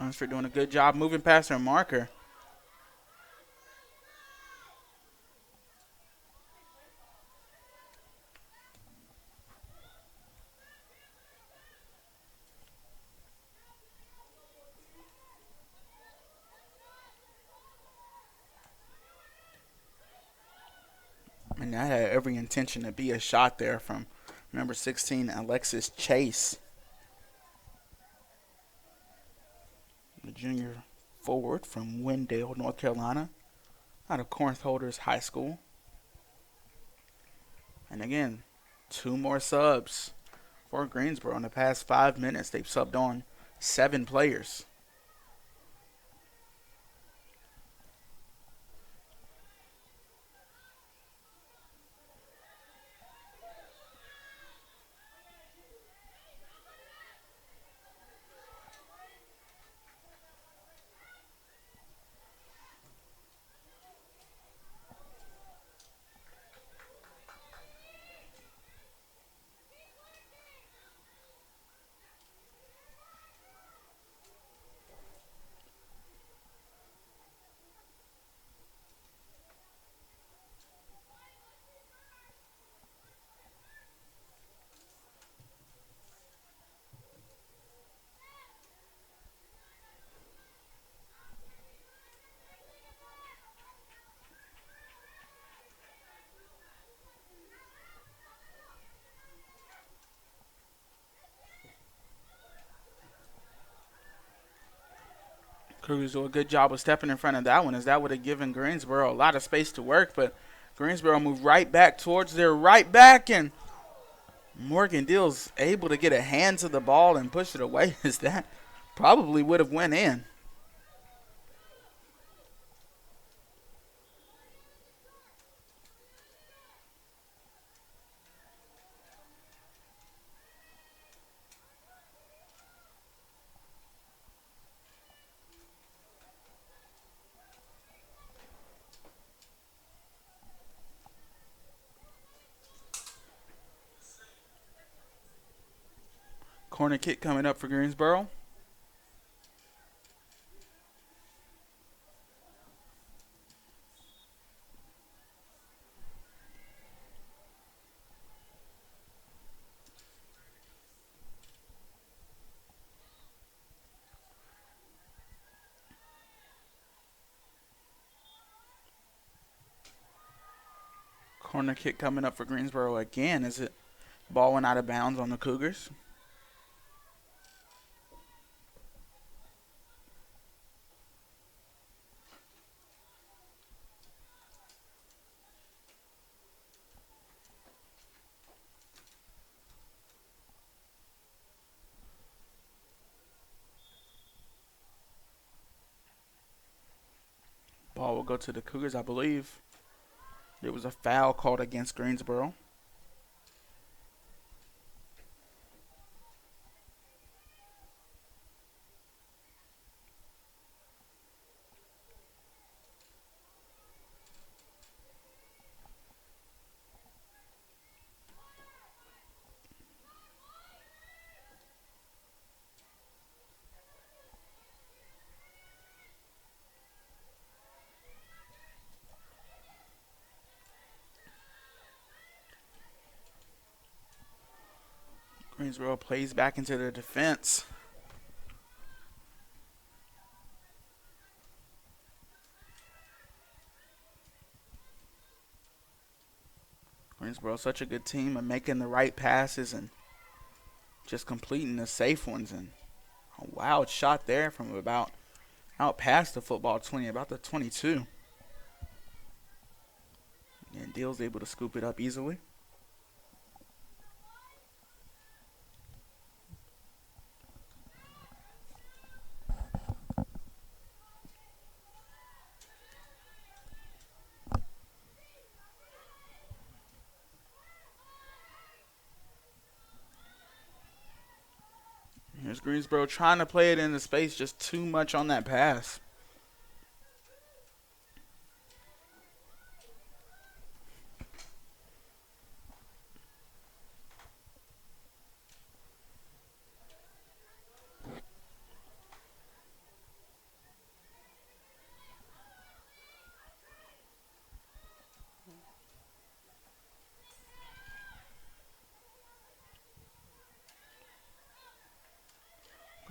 Lunsford doing a good job moving past her marker. And that had every intention to be a shot there from number 16, Alexis Chase. The junior forward from Wendell, North Carolina, out of Corinth Holders High School. And again, 2 more subs for Greensboro. In the past 5 minutes, they've subbed on 7 players. Cougars do a good job of stepping in front of that one, as that would have given Greensboro a lot of space to work, but Greensboro moved right back towards their right back, and Morgan Deal's able to get a hand to the ball and push it away, as that probably would have went in. Corner kick coming up for Greensboro. Corner kick coming up for Greensboro again, as it ball went out of bounds on the Cougars. Ball will go to the Cougars, I believe. There was a foul called against Greensboro. Greensboro plays back into the defense. Greensboro, such a good team of making the right passes and just completing the safe ones. And a wild shot there from about out past the football 20, about the 22. And Deal's able to scoop it up easily. Here's Greensboro trying to play it into space, just too much on that pass.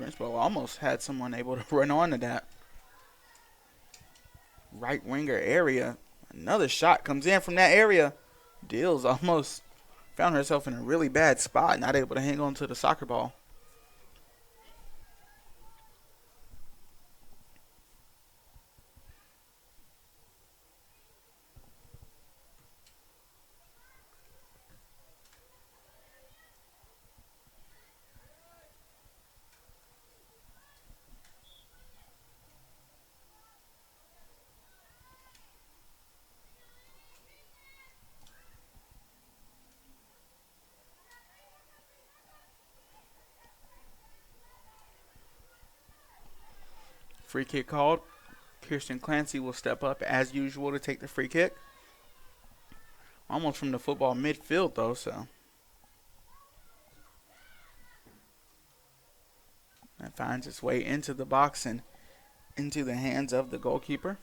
Greensboro almost had someone able to run onto that right winger area. Another shot comes in from that area. Dills almost found herself in a really bad spot, not able to hang on to the soccer ball. Free kick called. Kirsten Clancy will step up as usual to take the free kick. Almost from the football midfield though, so. That finds its way into the box and into the hands of the goalkeeper.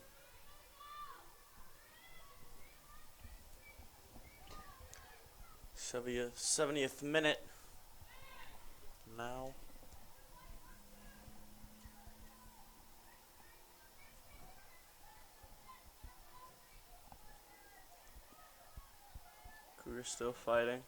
70th minute. Now. Cougars still fighting.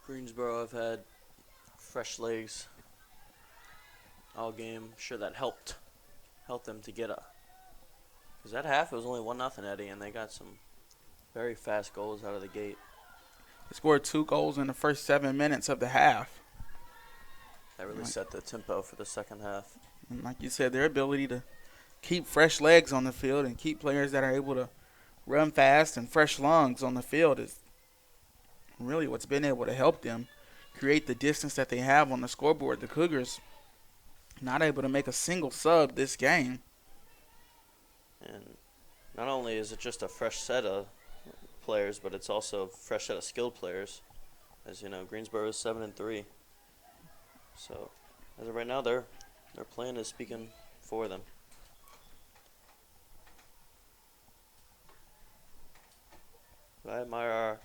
Greensboro have had fresh legs all game. I'm sure that helped them to get a. Because that half it was only 1-0 Eddie, and they got some very fast goals out of the gate. They scored 2 goals in the first 7 minutes of the half. That really set the tempo for the second half. And like you said, their ability to keep fresh legs on the field and keep players that are able to run fast and fresh lungs on the field is really what's been able to help them create the distance that they have on the scoreboard. The Cougars not able to make a single sub this game. And not only is it just a fresh set of players, but it's also a fresh set of skilled players. As you know, Greensboro is 7-3. So as of right now, their plan is speaking for them. I admire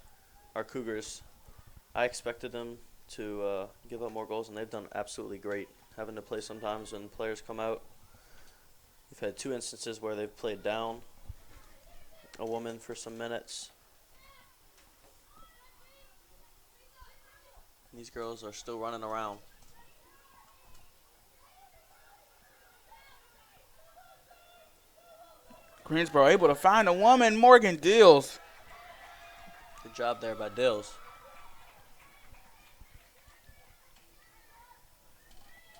our Cougars. I expected them to give up more goals, and they've done absolutely great. Having to play sometimes when players come out. We've had 2 instances where they've played down a woman for some minutes. These girls are still running around. Greensboro able to find a woman. Morgan Dills. Good job there by Dills.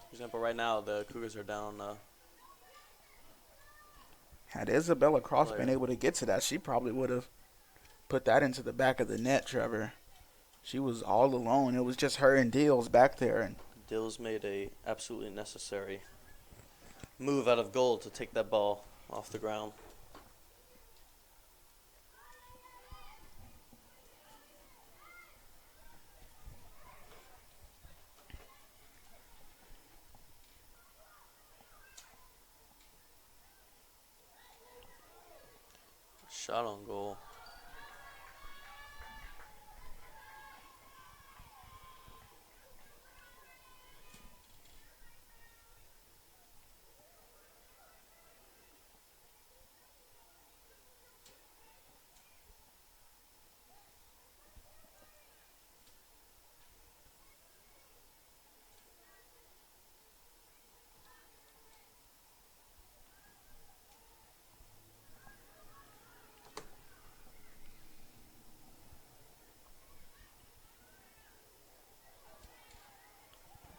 For example, right now the Cougars are down. Had Isabella Cross been able to get to that, she probably would have put that into the back of the net, Trevor. She was all alone. It was just her and Dills back there. And Dills made a absolutely necessary move out of goal to take that ball off the ground. Shot on goal.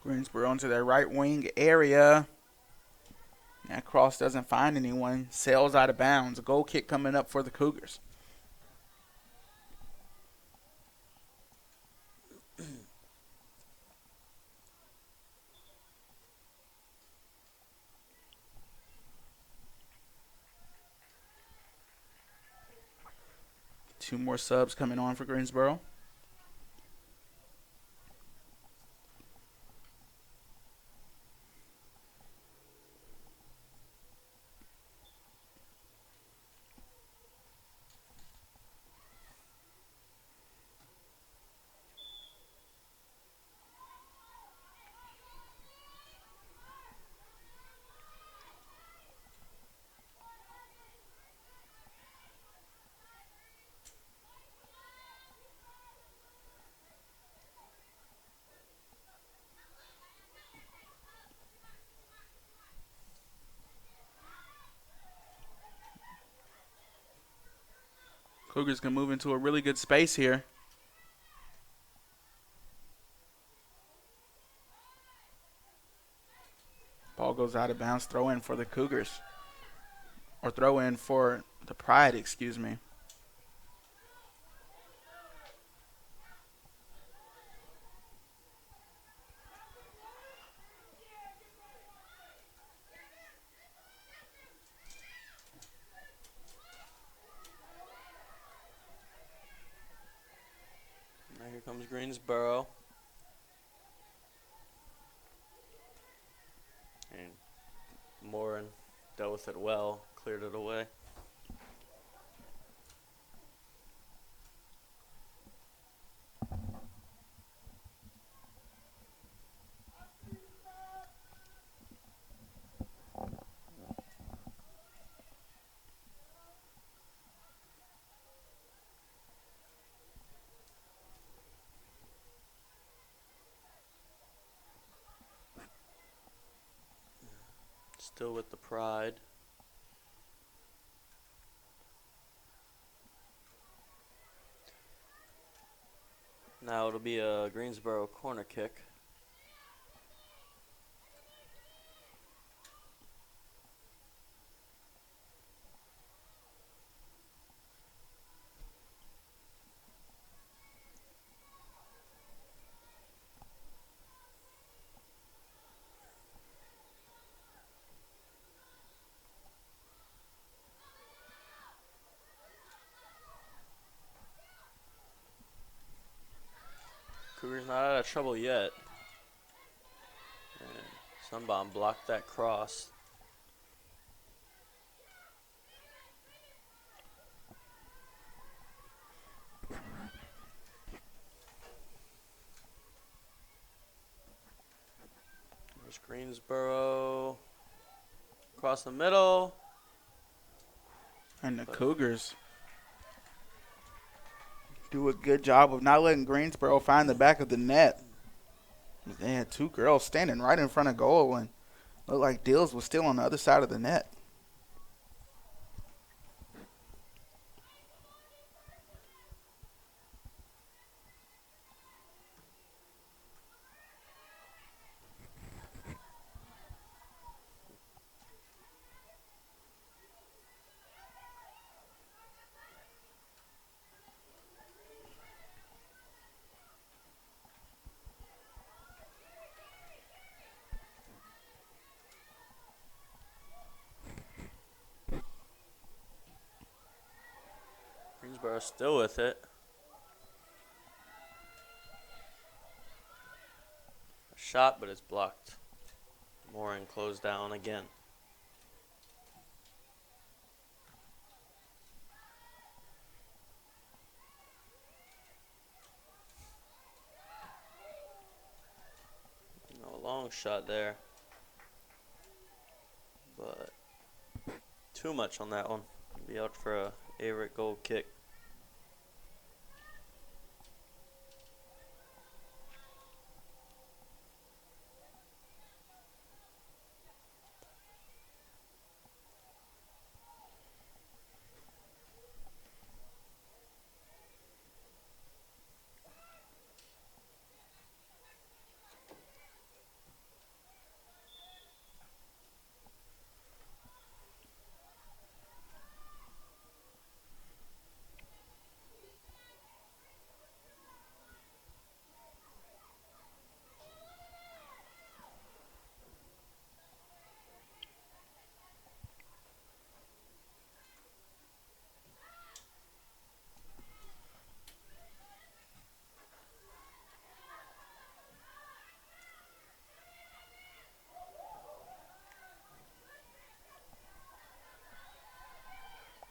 Greensboro into their right wing area. That cross doesn't find anyone. Sails out of bounds. A goal kick coming up for the Cougars. Two more subs coming on for Greensboro. Cougars can move into a really good space here. Ball goes out of bounds. Throw in for the Cougars. Or throw in for the Pride, excuse me. Now here comes Greensboro. And Morin dealt with it well, cleared it away. Still with the Pride. Now it'll be a Greensboro corner kick. Cougars not out of trouble yet. And Sunbomb blocked that cross. There's Greensboro. Across the middle. And the Cougars do a good job of not letting Greensboro find the back of the net. They had two girls standing right in front of goal and looked like Dills was still on the other side of the net. Greensboro still with it. A shot, but it's blocked. Morin closed down again. No long shot there. But too much on that one. Be out for a Averett goal kick.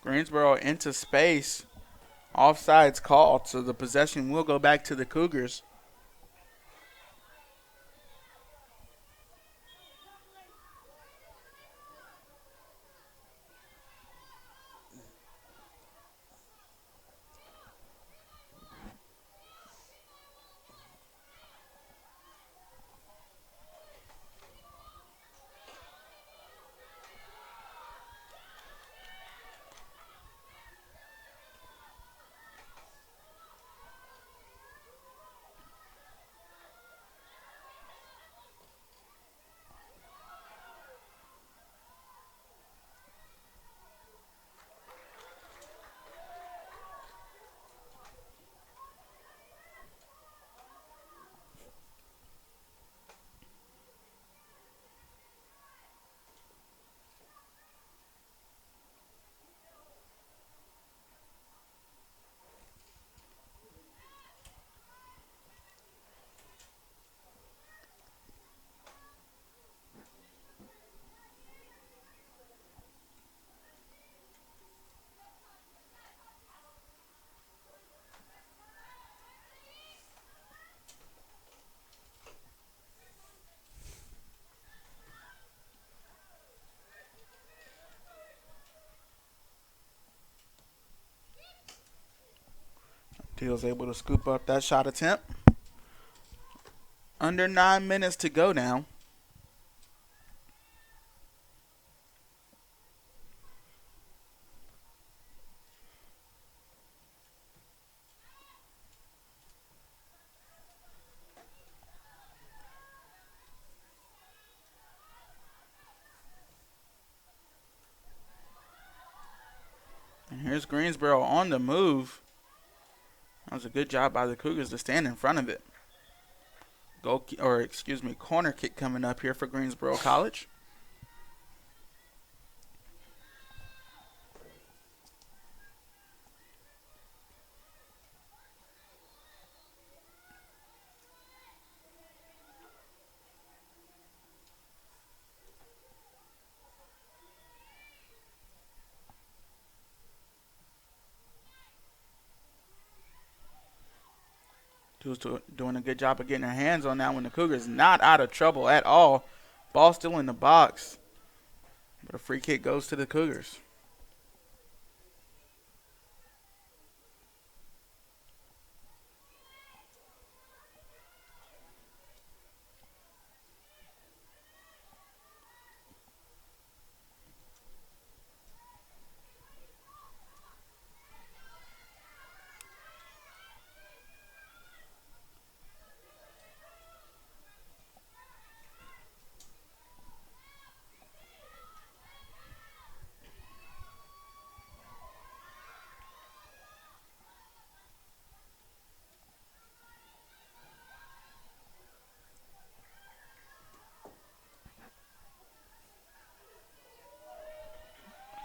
Greensboro into space. Offsides called, so the possession will go back to the Cougars. Deal's able to scoop up that shot attempt. Under 9 minutes to go now. And here's Greensboro on the move. That was a good job by the Cougars to stand in front of it. Corner kick coming up here for Greensboro College. Who's doing a good job of getting her hands on that one. The Cougars not out of trouble at all. Ball still in the box. But a free kick goes to the Cougars.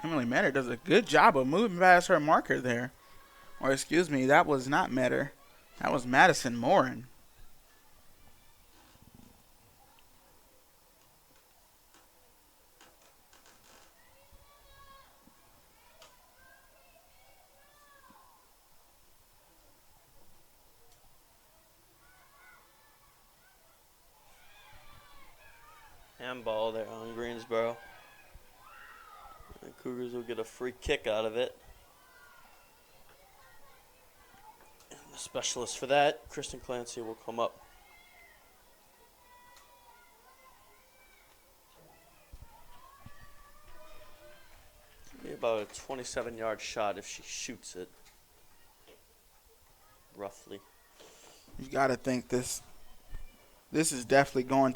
Emily Metter does a good job of moving past her marker there. Or excuse me, that was not Metter. That was Madison Morin. Handball there on Greensboro. The Cougars will get a free kick out of it. And the specialist for that, Kristen Clancy, will come up. Be about a 27-yard shot if she shoots it. Roughly. You got to think this is definitely going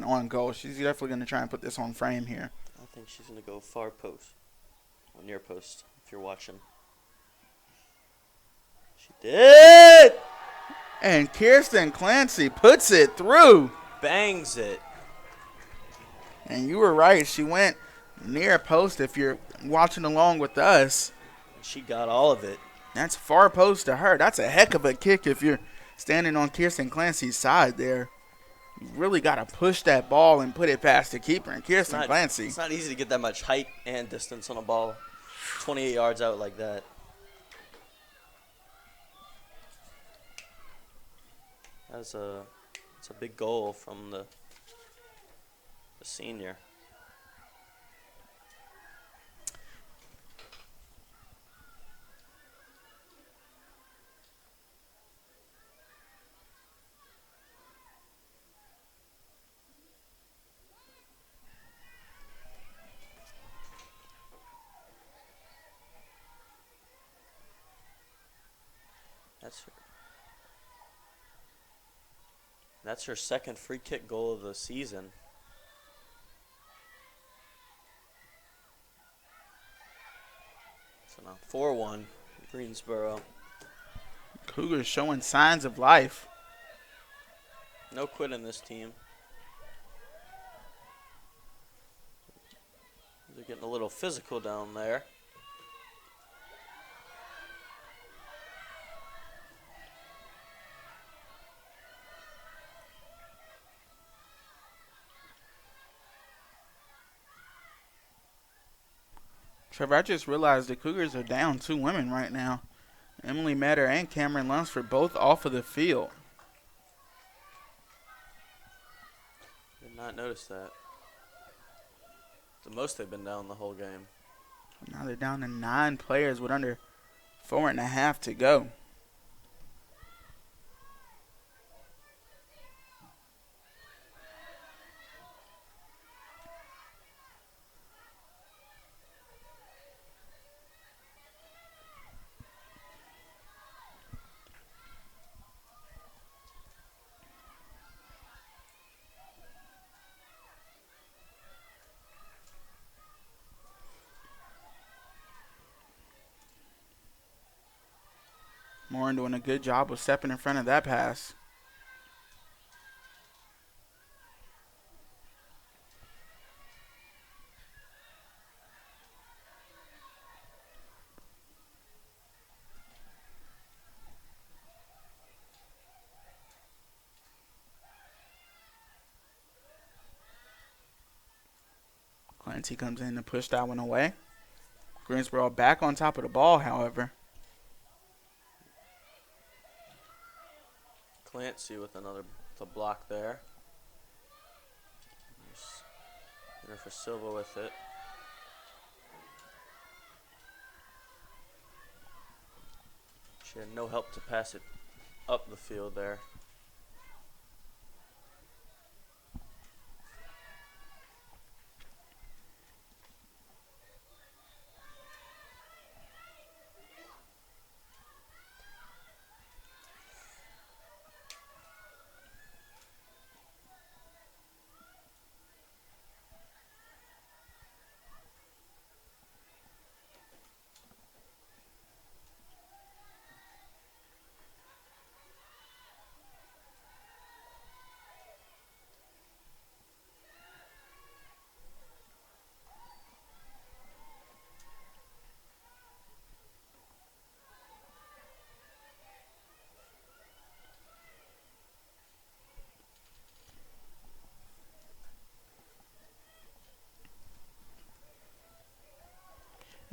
on goal. She's definitely going to try and put this on frame here. I think she's going to go far post. Or near post, if you're watching. She did! And Kirsten Clancy puts it through. Bangs it. And you were right. She went near post if you're watching along with us. She got all of it. That's far post to her. That's a heck of a kick if you're standing on Kirsten Clancy's side there. You really got to push that ball and put it past the keeper. And Kirsten Clancy. It's not easy to get that much height and distance on a ball 28 yards out like that. It's a big goal from the senior. That's her second free kick goal of the season. So now 4-1, Greensboro. Cougars showing signs of life. No quit in this team. They're getting a little physical down there. Trevor, I just realized the Cougars are down 2 women right now. Emily Metter and Cameron Lunsford both off of the field. Did not notice that. The most they've been down the whole game. Now they're down to 9 players with under 4.5 to go. Morin doing a good job of stepping in front of that pass. Clancy comes in to push that one away. Greensboro back on top of the ball, however. Clancy with the block there. There for Silva with it. She had no help to pass it up the field there.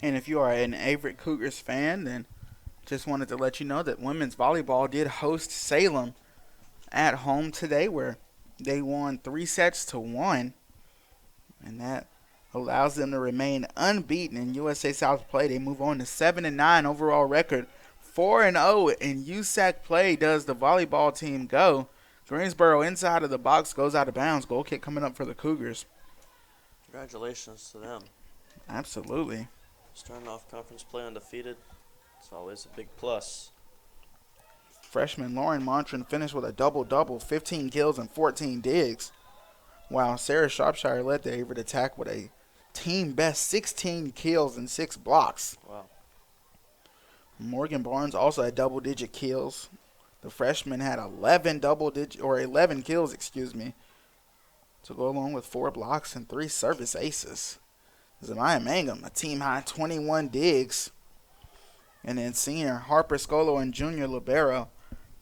And if you are an Averett Cougars fan, then just wanted to let you know that women's volleyball did host Salem at home today, where they won 3-1. And that allows them to remain unbeaten in USA South play. They move on to 7-9 overall record. 4-0 in USAC play does the volleyball team go. Greensboro inside of the box goes out of bounds. Goal kick coming up for the Cougars. Congratulations to them. Absolutely. Starting off conference play undefeated, it's always a big plus. Freshman Lauren Montran finished with a double-double, 15 kills and 14 digs, while Sarah Shropshire led the Averett attack with a team-best 16 kills and 6 blocks. Wow. Morgan Barnes also had double-digit kills. The freshman had 11 kills, to go along with 4 blocks and 3 service aces. Zemaya Mangum, a team-high 21 digs. And then senior Harper Scolo and junior libero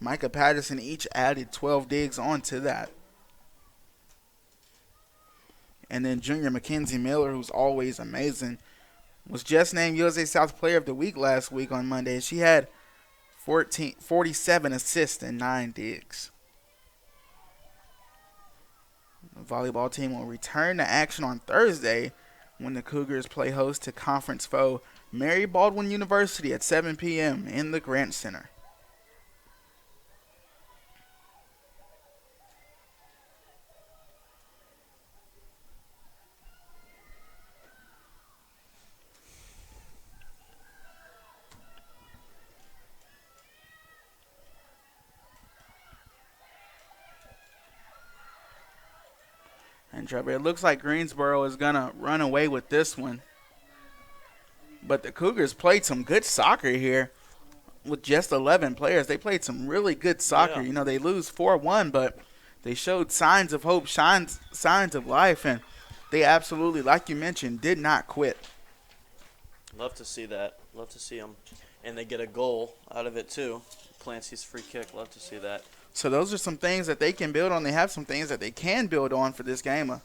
Micah Patterson each added 12 digs onto that. And then junior Mackenzie Miller, who's always amazing, was just named USA South Player of the Week last week on Monday. She had 47 assists and 9 digs. The volleyball team will return to action on Thursday when the Cougars play host to conference foe Mary Baldwin University at 7 p.m. in the Grant Center. And Trevor, it looks like Greensboro is going to run away with this one. But the Cougars played some good soccer here with just 11 players. They played some really good soccer. Yeah. They lose 4-1, but they showed signs of hope, signs of life, and they absolutely, like you mentioned, did not quit. Love to see that. Love to see them. And they get a goal out of it, too. Clancy's free kick. Love to see that. So those are some things that they can build on. They have some things that they can build on for this game.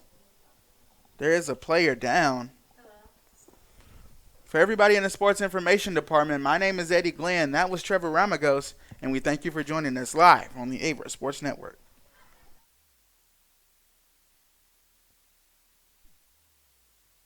There is a player down. For everybody in the sports information department, my name is Eddie Glenn. That was Trevor Ramagos, and we thank you for joining us live on the Averett Sports Network.